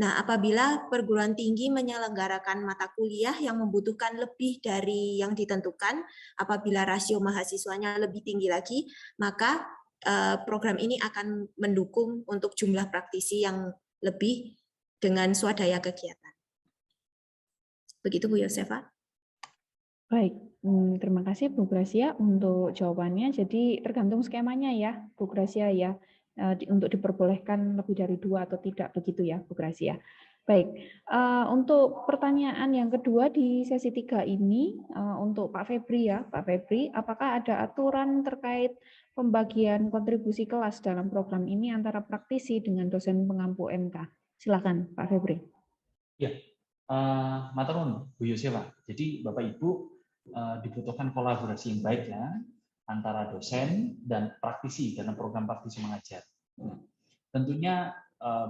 Nah, apabila perguruan tinggi menyelenggarakan mata kuliah yang membutuhkan lebih dari yang ditentukan, apabila rasio mahasiswanya lebih tinggi lagi, maka program ini akan mendukung untuk jumlah praktisi yang lebih dengan swadaya kegiatan. Begitu Bu Yosefa. Baik, terima kasih Bu Gracia untuk jawabannya. Jadi tergantung skemanya ya Bu Gracia ya, untuk diperbolehkan lebih dari 2 atau tidak, begitu ya Bu Gracia. Baik, untuk pertanyaan yang kedua di sesi 3 ini untuk Pak Febri ya, Pak Febri, apakah ada aturan terkait pembagian kontribusi kelas dalam program ini antara praktisi dengan dosen pengampu MK? Silakan Pak Febri. Ya, matur nuwun Bu Yosefa. Jadi Bapak Ibu dibutuhkan kolaborasi yang baik ya antara dosen dan praktisi dalam program praktisi mengajar. Tentunya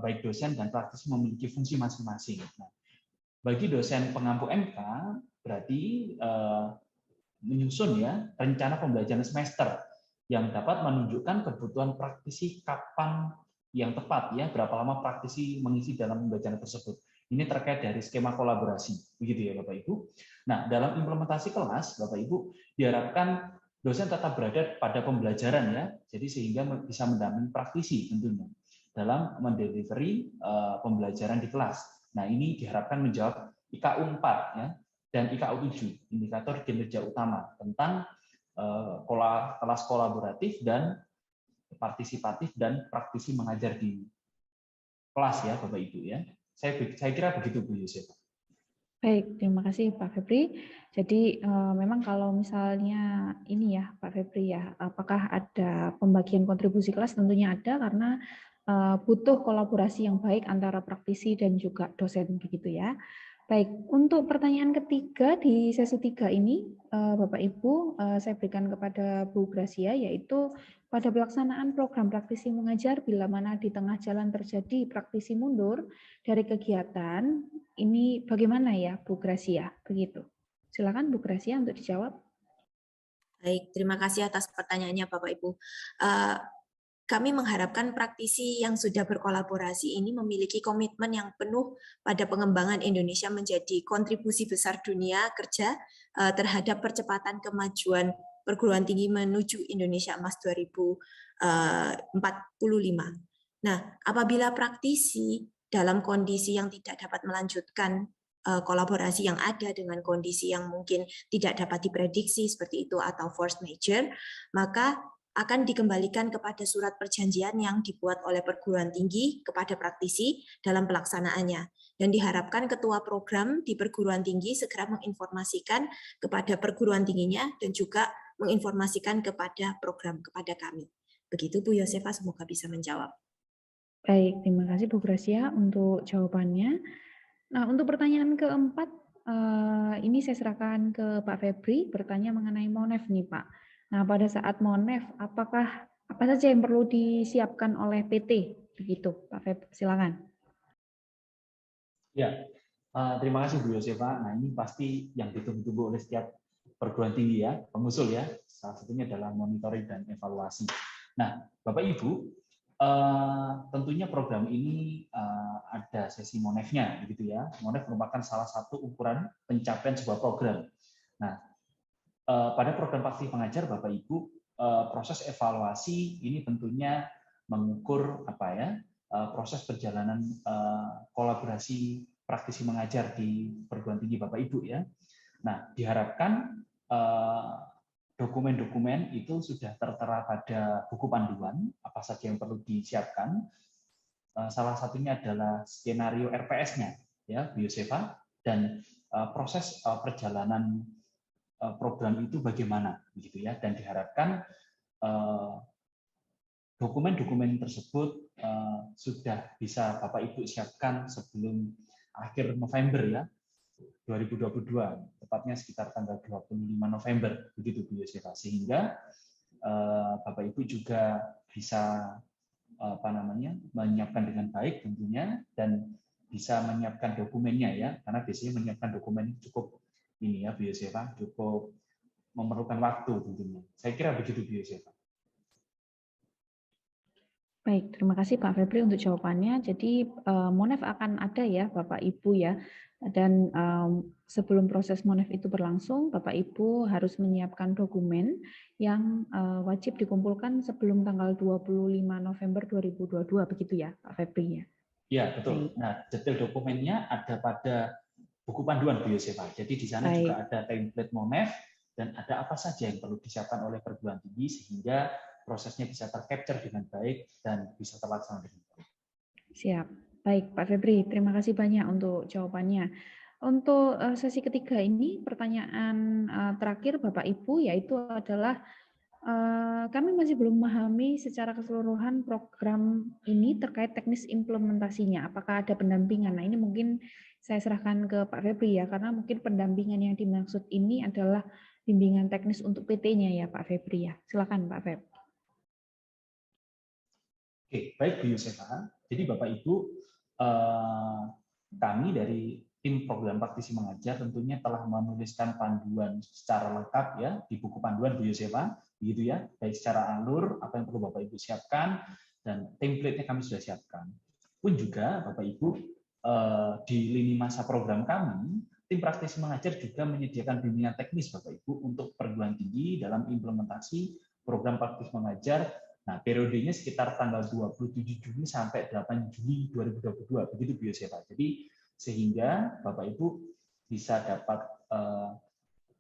baik dosen dan praktisi memiliki fungsi masing-masing. Nah, bagi dosen pengampu MK berarti menyusun ya rencana pembelajaran semester yang dapat menunjukkan kebutuhan praktisi kapan yang tepat ya, berapa lama praktisi mengisi dalam pembelajaran tersebut. Ini terkait dari skema kolaborasi, begitu ya Bapak Ibu. Nah, dalam implementasi kelas, Bapak Ibu, diharapkan dosen tetap berada pada pembelajaran ya, jadi sehingga bisa mendampingi praktisi tentunya dalam mendelivery pembelajaran di kelas. Nah, ini diharapkan menjawab IKU 4 ya dan IKU 7, indikator kinerja utama tentang kelas kolaboratif dan partisipatif dan praktisi mengajar di kelas ya Bapak Ibu ya. Saya kira begitu Bu Yosefa. Baik, terima kasih Pak Febri. Jadi memang kalau misalnya ini ya Pak Febri ya, apakah ada pembagian kontribusi kelas? Tentunya ada, karena butuh kolaborasi yang baik antara praktisi dan juga dosen begitu ya. Baik, untuk pertanyaan ketiga di sesi 3 ini Bapak Ibu, saya berikan kepada Bu Gracia, yaitu pada pelaksanaan program praktisi mengajar bila mana di tengah jalan terjadi praktisi mundur dari kegiatan, ini bagaimana ya Bu Gracia? Begitu. Silakan Bu Gracia untuk dijawab. Baik, terima kasih atas pertanyaannya Bapak Ibu. Kami mengharapkan praktisi yang sudah berkolaborasi ini memiliki komitmen yang penuh pada pengembangan Indonesia menjadi kontribusi besar dunia kerja terhadap percepatan kemajuan perguruan tinggi menuju Indonesia Emas 2045. Nah, apabila praktisi dalam kondisi yang tidak dapat melanjutkan kolaborasi yang ada dengan kondisi yang mungkin tidak dapat diprediksi seperti itu atau force majeure, maka akan dikembalikan kepada surat perjanjian yang dibuat oleh perguruan tinggi kepada praktisi dalam pelaksanaannya. Dan diharapkan ketua program di perguruan tinggi segera menginformasikan kepada perguruan tingginya dan juga menginformasikan kepada program, kepada kami. Begitu Bu Yosefa, semoga bisa menjawab. Baik, terima kasih Bu Gracia untuk jawabannya. Nah, untuk pertanyaan keempat, ini saya serahkan ke Pak Febri, bertanya mengenai MONEF nih Pak. Nah, pada saat MONEF, apa saja yang perlu disiapkan oleh PT? Begitu, Pak Febri, silakan. Ya, terima kasih Bu Yosefa. Nah, ini pasti yang ditunggu-tunggu oleh setiap perguruan tinggi ya, pengusul ya. Salah satunya adalah monitoring dan evaluasi. Nah, Bapak Ibu, tentunya program ini ada sesi monefnya, begitu ya. Monef merupakan salah satu ukuran pencapaian sebuah program. Nah, pada program praktisi pengajar, Bapak Ibu, proses evaluasi ini tentunya mengukur proses perjalanan kolaborasi praktisi mengajar di perguruan tinggi Bapak Ibu ya. Nah, diharapkan dokumen-dokumen itu sudah tertera pada buku panduan, apa saja yang perlu disiapkan. Salah satunya adalah skenario RPS-nya, ya, Bu Yosefa, dan proses perjalanan program itu bagaimana, begitu ya. Dan diharapkan dokumen-dokumen tersebut sudah bisa Bapak Ibu siapkan sebelum akhir November ya, 2022, tepatnya sekitar tanggal 25 November, begitu Bu Yosefa, sehingga Bapak Ibu juga bisa menyiapkan dengan baik tentunya, dan bisa menyiapkan dokumennya ya, karena biasanya menyiapkan dokumen cukup ini ya Bu Yosefa, cukup memerlukan waktu tentunya. Saya kira begitu Bu Yosefa. Baik, terima kasih Pak Febri untuk jawabannya. Jadi Monef akan ada ya Bapak Ibu ya. Dan sebelum proses Monef itu berlangsung, Bapak Ibu harus menyiapkan dokumen yang wajib dikumpulkan sebelum tanggal 25 November 2022, begitu ya Pak Febri ya? Ya, betul. Nah, detail dokumennya ada pada buku panduan Bu Yosefa. Jadi di sana juga ada template Monef dan ada apa saja yang perlu disiapkan oleh perguruan tinggi sehingga prosesnya bisa tercapture dengan baik dan bisa terlaksana dengan baik. Siap. Baik, Pak Febri, terima kasih banyak untuk jawabannya. Untuk sesi ketiga ini, pertanyaan terakhir Bapak Ibu, yaitu adalah kami masih belum memahami secara keseluruhan program ini terkait teknis implementasinya. Apakah ada pendampingan? Nah, ini mungkin saya serahkan ke Pak Febri ya, karena mungkin pendampingan yang dimaksud ini adalah bimbingan teknis untuk PT-nya ya Pak Febri ya. Silakan Pak Feb. Oke, baik Bu Yosefa. Jadi Bapak Ibu, kami dari tim program praktisi mengajar tentunya telah menuliskan panduan secara lengkap ya di buku panduan Bu Yosefa, begitu ya, baik secara alur apa yang perlu Bapak Ibu siapkan dan template-nya kami sudah siapkan. Pun juga Bapak Ibu, di lini masa program kami, tim praktisi mengajar juga menyediakan bimbingan teknis Bapak Ibu untuk perguruan tinggi dalam implementasi program praktisi mengajar. Nah, periodenya sekitar tanggal 27 Juni sampai 8 Juli 2022, begitu Bu Yosefa. Jadi sehingga Bapak Ibu bisa dapat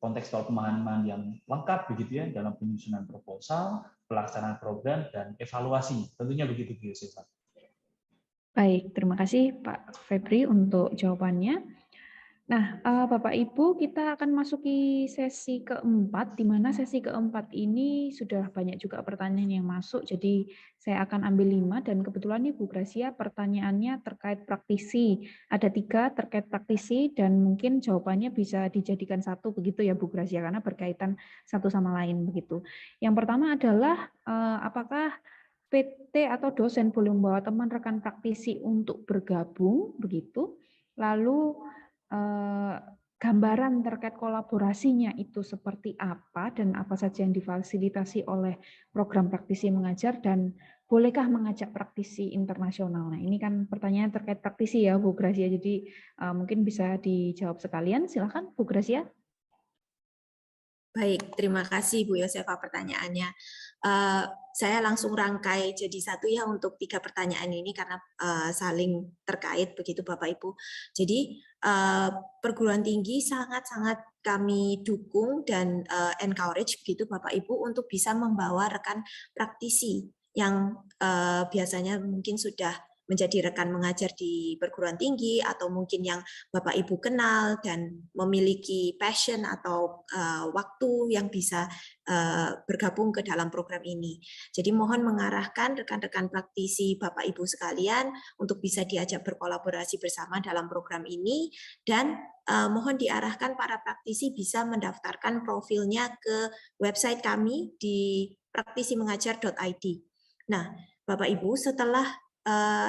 kontekstual pemahaman yang lengkap begitu ya dalam penyusunan proposal, pelaksanaan program dan evaluasi. Tentunya begitu Bu Yosefa. Baik, terima kasih Pak Febri untuk jawabannya. Nah, Bapak Ibu, kita akan masuki sesi keempat, di mana sesi keempat ini sudah banyak juga pertanyaan yang masuk, jadi saya akan ambil 5, dan kebetulan nih Bu Gracia pertanyaannya terkait praktisi. Ada 3 terkait praktisi, dan mungkin jawabannya bisa dijadikan 1 begitu ya Bu Gracia, karena berkaitan satu sama lain begitu. Yang pertama adalah, apakah PT atau dosen boleh membawa teman rekan praktisi untuk bergabung begitu, lalu gambaran terkait kolaborasinya itu seperti apa dan apa saja yang difasilitasi oleh program praktisi mengajar, dan bolehkah mengajak praktisi internasional. Nah, ini kan pertanyaan terkait praktisi ya Bu Gracia, jadi mungkin bisa dijawab sekalian. Silakan Bu Gracia. Baik, terima kasih Bu Yosefa pertanyaannya. Saya langsung rangkai jadi satu ya untuk 3 pertanyaan ini karena saling terkait begitu Bapak Ibu. Jadi perguruan tinggi sangat-sangat kami dukung dan encourage begitu Bapak Ibu untuk bisa membawa rekan praktisi yang biasanya mungkin sudah menjadi rekan mengajar di perguruan tinggi atau mungkin yang Bapak Ibu kenal dan memiliki passion atau waktu yang bisa bergabung ke dalam program ini. Jadi mohon mengarahkan rekan-rekan praktisi Bapak Ibu sekalian untuk bisa diajak berkolaborasi bersama dalam program ini, dan mohon diarahkan para praktisi bisa mendaftarkan profilnya ke website kami di praktisimengajar.id. Nah, Bapak Ibu, setelah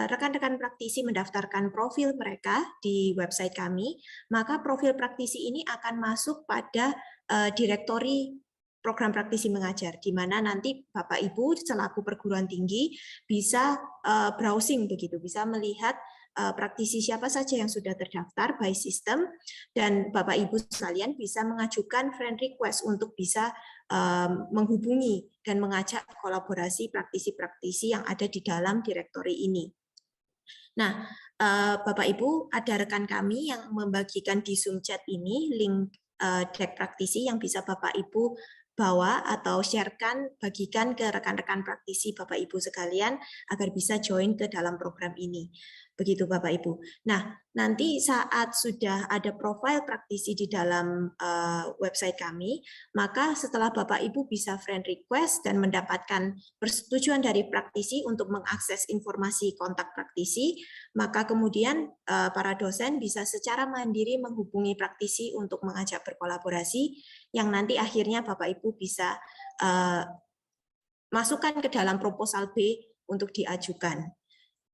rekan-rekan praktisi mendaftarkan profil mereka di website kami, maka profil praktisi ini akan masuk pada direktori program praktisi mengajar, di mana nanti Bapak Ibu selaku perguruan tinggi bisa browsing begitu, bisa melihat praktisi siapa saja yang sudah terdaftar by system, dan Bapak Ibu sekalian bisa mengajukan friend request untuk bisa menghubungi dan mengajak kolaborasi praktisi-praktisi yang ada di dalam direktori ini. Nah, Bapak Ibu, ada rekan kami yang membagikan di Zoom chat ini link deck praktisi yang bisa Bapak Ibu bawa atau sharekan, bagikan ke rekan-rekan praktisi Bapak Ibu sekalian agar bisa join ke dalam program ini. Begitu Bapak Ibu. Nah, nanti saat sudah ada profil praktisi di dalam website kami, maka setelah Bapak Ibu bisa friend request dan mendapatkan persetujuan dari praktisi untuk mengakses informasi kontak praktisi, maka kemudian para dosen bisa secara mandiri menghubungi praktisi untuk mengajak berkolaborasi, yang nanti akhirnya Bapak Ibu bisa masukkan ke dalam proposal B untuk diajukan.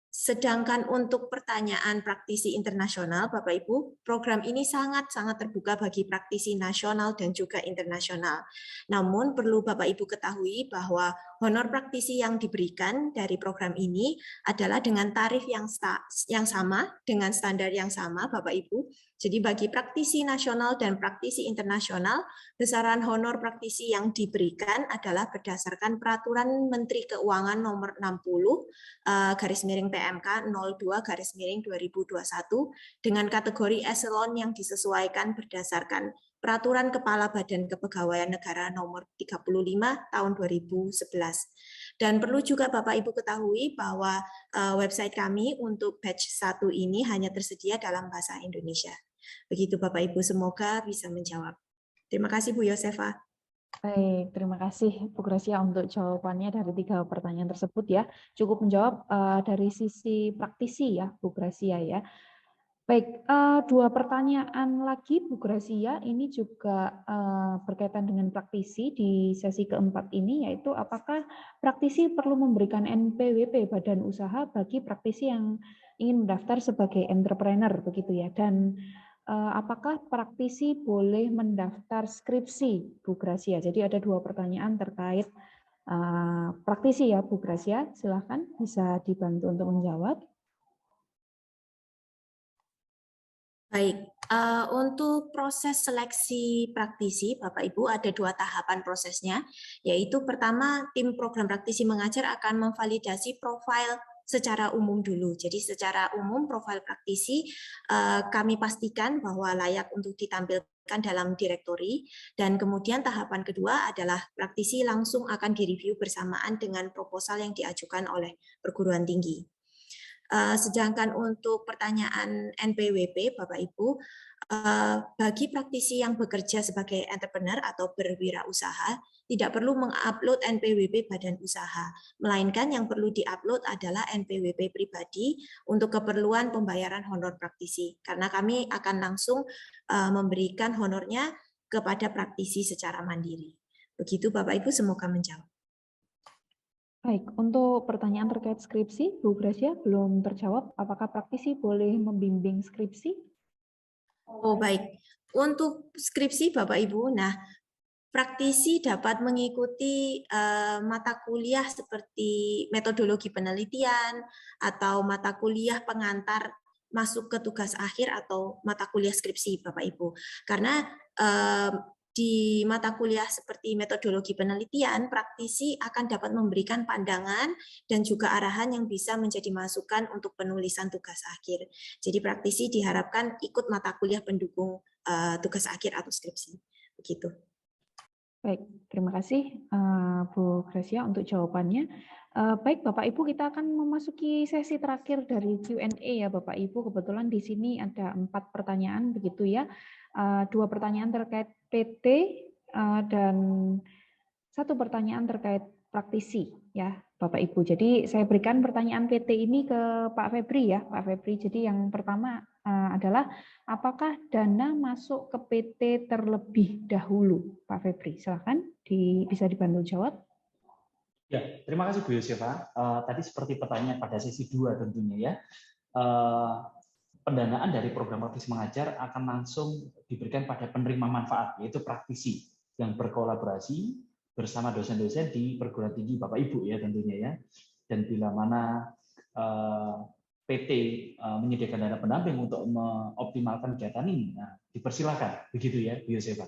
Sedangkan untuk pertanyaan praktisi internasional, Bapak Ibu, program ini sangat-sangat terbuka bagi praktisi nasional dan juga internasional. Namun perlu Bapak Ibu ketahui bahwa honor praktisi yang diberikan dari program ini adalah dengan tarif yang sama, dengan standar yang sama, Bapak Ibu. Jadi bagi praktisi nasional dan praktisi internasional, besaran honor praktisi yang diberikan adalah berdasarkan Peraturan Menteri Keuangan Nomor 60 PMK 02/2021 dengan kategori eselon yang disesuaikan berdasarkan Peraturan Kepala Badan Kepegawaian Negara Nomor 35 Tahun 2011. Dan perlu juga Bapak Ibu ketahui bahwa website kami untuk batch 1 ini hanya tersedia dalam bahasa Indonesia. Begitu Bapak Ibu, semoga bisa menjawab. Terima kasih Bu Yosefa. Baik, terima kasih Bu Gracia untuk jawabannya dari 3 pertanyaan tersebut ya. Cukup menjawab dari sisi praktisi ya Bu Gracia ya. Baik, 2 pertanyaan lagi Bu Gracia, ini juga berkaitan dengan praktisi di sesi keempat ini, yaitu apakah praktisi perlu memberikan NPWP badan usaha bagi praktisi yang ingin mendaftar sebagai entrepreneur begitu ya, dan apakah praktisi boleh mendaftar skripsi Bu Gracia? Jadi ada 2 pertanyaan terkait praktisi ya Bu Gracia, silakan bisa dibantu untuk menjawab. Baik, untuk proses seleksi praktisi, Bapak Ibu, ada 2 tahapan prosesnya, yaitu pertama, tim program praktisi mengajar akan memvalidasi profil secara umum dulu. Jadi secara umum profil praktisi kami pastikan bahwa layak untuk ditampilkan dalam direktori, dan kemudian tahapan kedua adalah praktisi langsung akan direview bersamaan dengan proposal yang diajukan oleh perguruan tinggi. Sedangkan untuk pertanyaan NPWP, Bapak Ibu, bagi praktisi yang bekerja sebagai entrepreneur atau berwirausaha, tidak perlu mengupload NPWP badan usaha, melainkan yang perlu diupload adalah NPWP pribadi untuk keperluan pembayaran honor praktisi, karena kami akan langsung memberikan honornya kepada praktisi secara mandiri. Begitu Bapak Ibu, semoga menjawab. Baik, untuk pertanyaan terkait skripsi, Bu Gracia belum terjawab. Apakah praktisi boleh membimbing skripsi? Oh baik, untuk skripsi Bapak Ibu, nah praktisi dapat mengikuti mata kuliah seperti metodologi penelitian atau mata kuliah pengantar masuk ke tugas akhir atau mata kuliah skripsi Bapak Ibu. Karena di mata kuliah seperti metodologi penelitian, praktisi akan dapat memberikan pandangan dan juga arahan yang bisa menjadi masukan untuk penulisan tugas akhir. Jadi praktisi diharapkan ikut mata kuliah pendukung tugas akhir atau skripsi. Begitu. Baik, terima kasih Bu Gracia untuk jawabannya. Baik Bapak Ibu, kita akan memasuki sesi terakhir dari Q&A ya Bapak Ibu. Kebetulan di sini ada 4 pertanyaan begitu ya. 2 pertanyaan terkait PT dan 1 pertanyaan terkait praktisi ya Bapak Ibu. Jadi saya berikan pertanyaan PT ini ke Pak Febri ya Pak Febri. Jadi yang pertama adalah apakah dana masuk ke PT terlebih dahulu Pak Febri? Silakan bisa dibantu jawab. Ya, terima kasih Bu Yosefa. Tadi seperti pertanyaan pada sesi 2 tentunya ya. Pendanaan dari program praktisi mengajar akan langsung diberikan pada penerima manfaat, yaitu praktisi. yang berkolaborasi bersama dosen-dosen di perguruan tinggi Bapak Ibu ya tentunya ya. Dan bila mana PT menyediakan dana pendamping untuk mengoptimalkan kegiatan ini, nah, dipersilakan begitu ya, Bu Yosefa.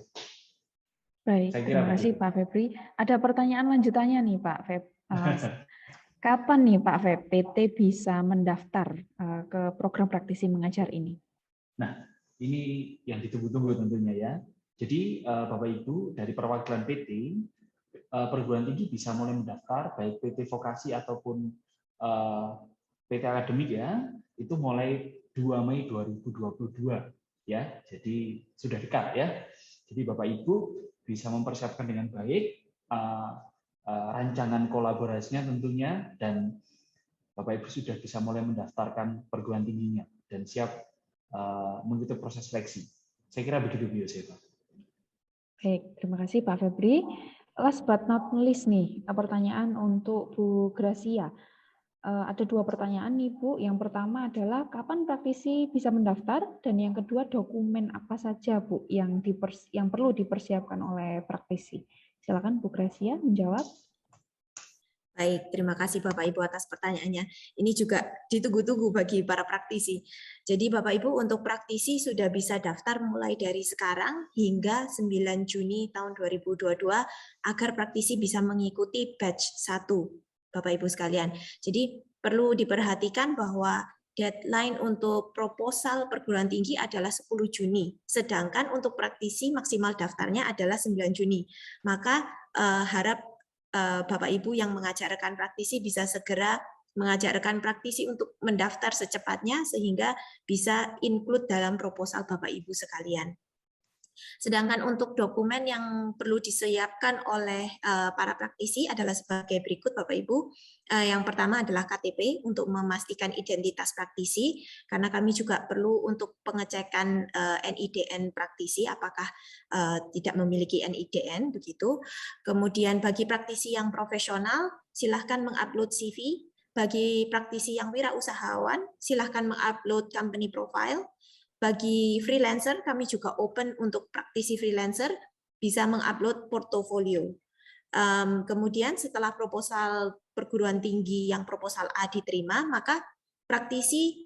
Baik, terima kasih Pak Febri. Ada pertanyaan lanjutannya nih Pak Feb. Kapan nih Pak Feb PT bisa mendaftar ke program praktisi mengajar ini? Nah, ini yang ditunggu-tunggu tentunya ya. Jadi Bapak Ibu dari perwakilan PT, perguruan tinggi bisa mulai mendaftar baik PT vokasi ataupun PT akademik ya, itu mulai 2 Mei 2022 ya. Jadi sudah dekat ya. Jadi Bapak Ibu bisa mempersiapkan dengan baik rancangan kolaborasinya tentunya, dan Bapak Ibu sudah bisa mulai mendaftarkan perguruan tingginya dan siap mengikuti proses seleksi. Saya kira begitu Bu Yosefa. Baik, terima kasih Pak Febri. Last but not least nih, pertanyaan untuk Bu Gracia. Ada 2 pertanyaan nih Bu. Yang pertama adalah kapan praktisi bisa mendaftar, dan yang kedua dokumen apa saja Bu yang perlu dipersiapkan oleh praktisi. Silakan Bu Gracia menjawab. Baik, terima kasih Bapak Ibu atas pertanyaannya. Ini juga ditunggu-tunggu bagi para praktisi. Jadi Bapak Ibu untuk praktisi sudah bisa daftar mulai dari sekarang hingga 9 Juni tahun 2022 agar praktisi bisa mengikuti batch 1, Bapak Ibu sekalian. Jadi perlu diperhatikan bahwa deadline untuk proposal perguruan tinggi adalah 10 Juni, sedangkan untuk praktisi maksimal daftarnya adalah 9 Juni. Maka harap Bapak Ibu yang mengajarkan praktisi bisa segera mengajarkan praktisi untuk mendaftar secepatnya sehingga bisa include dalam proposal Bapak Ibu sekalian. Sedangkan untuk dokumen yang perlu disiapkan oleh para praktisi adalah sebagai berikut Bapak Ibu. Yang pertama adalah KTP untuk memastikan identitas praktisi, karena kami juga perlu untuk pengecekan NIDN praktisi apakah tidak memiliki NIDN begitu. Kemudian bagi praktisi yang profesional silahkan mengupload CV. Bagi praktisi yang wirausahawan silahkan mengupload company profile. Bagi freelancer, kami juga open untuk praktisi freelancer bisa mengupload portofolio. Kemudian setelah proposal perguruan tinggi yang proposal A diterima, maka praktisi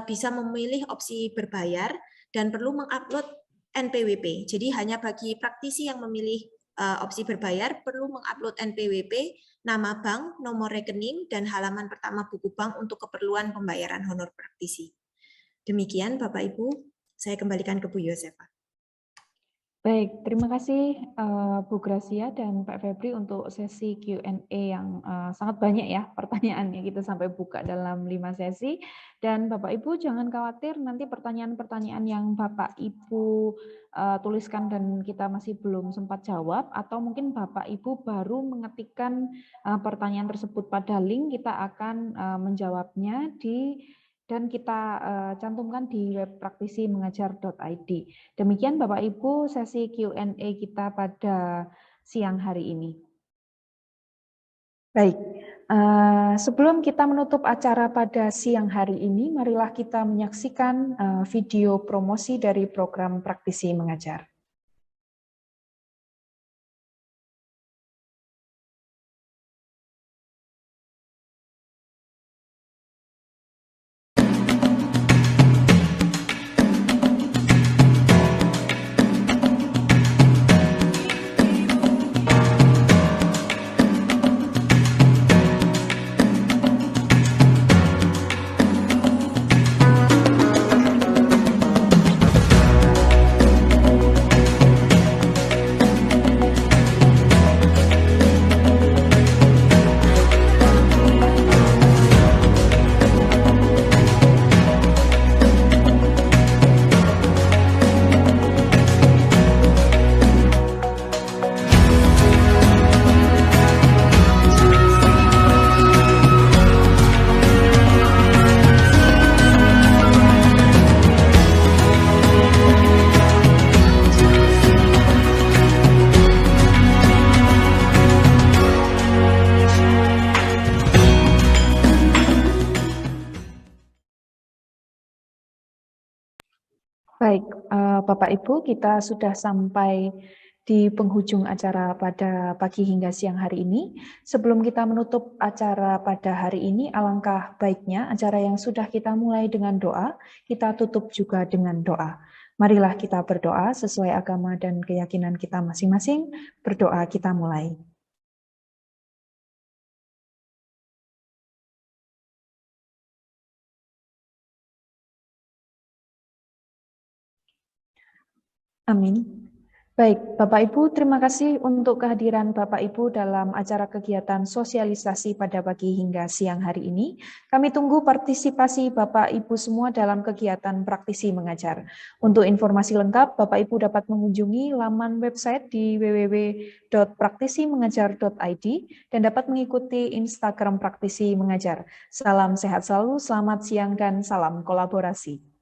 bisa memilih opsi berbayar dan perlu mengupload NPWP. Jadi hanya bagi praktisi yang memilih opsi berbayar perlu mengupload NPWP, nama bank, nomor rekening, dan halaman pertama buku bank untuk keperluan pembayaran honor praktisi. Demikian Bapak Ibu, saya kembalikan ke Bu Yosefa. Baik, terima kasih Bu Gracia dan Pak Febri untuk sesi Q&A yang sangat banyak ya pertanyaannya, kita sampai buka dalam 5 sesi. Dan Bapak Ibu jangan khawatir, nanti pertanyaan-pertanyaan yang Bapak Ibu tuliskan dan kita masih belum sempat jawab, atau mungkin Bapak Ibu baru mengetikkan pertanyaan tersebut pada link, kita akan menjawabnya dan kita cantumkan di web praktisimengajar.id. Demikian Bapak Ibu sesi Q&A kita pada siang hari ini. Baik, sebelum kita menutup acara pada siang hari ini, marilah kita menyaksikan video promosi dari program Praktisi Mengajar. Baik, Bapak Ibu, kita sudah sampai di penghujung acara pada pagi hingga siang hari ini. Sebelum kita menutup acara pada hari ini, alangkah baiknya acara yang sudah kita mulai dengan doa, kita tutup juga dengan doa. Marilah kita berdoa sesuai agama dan keyakinan kita masing-masing. Berdoa kita mulai. Amin. Baik, Bapak Ibu, terima kasih untuk kehadiran Bapak Ibu dalam acara kegiatan sosialisasi pada pagi hingga siang hari ini. Kami tunggu partisipasi Bapak Ibu semua dalam kegiatan praktisi mengajar. Untuk informasi lengkap, Bapak Ibu dapat mengunjungi laman website di www.praktisimengajar.id dan dapat mengikuti Instagram Praktisi Mengajar. Salam sehat selalu, selamat siang, dan salam kolaborasi.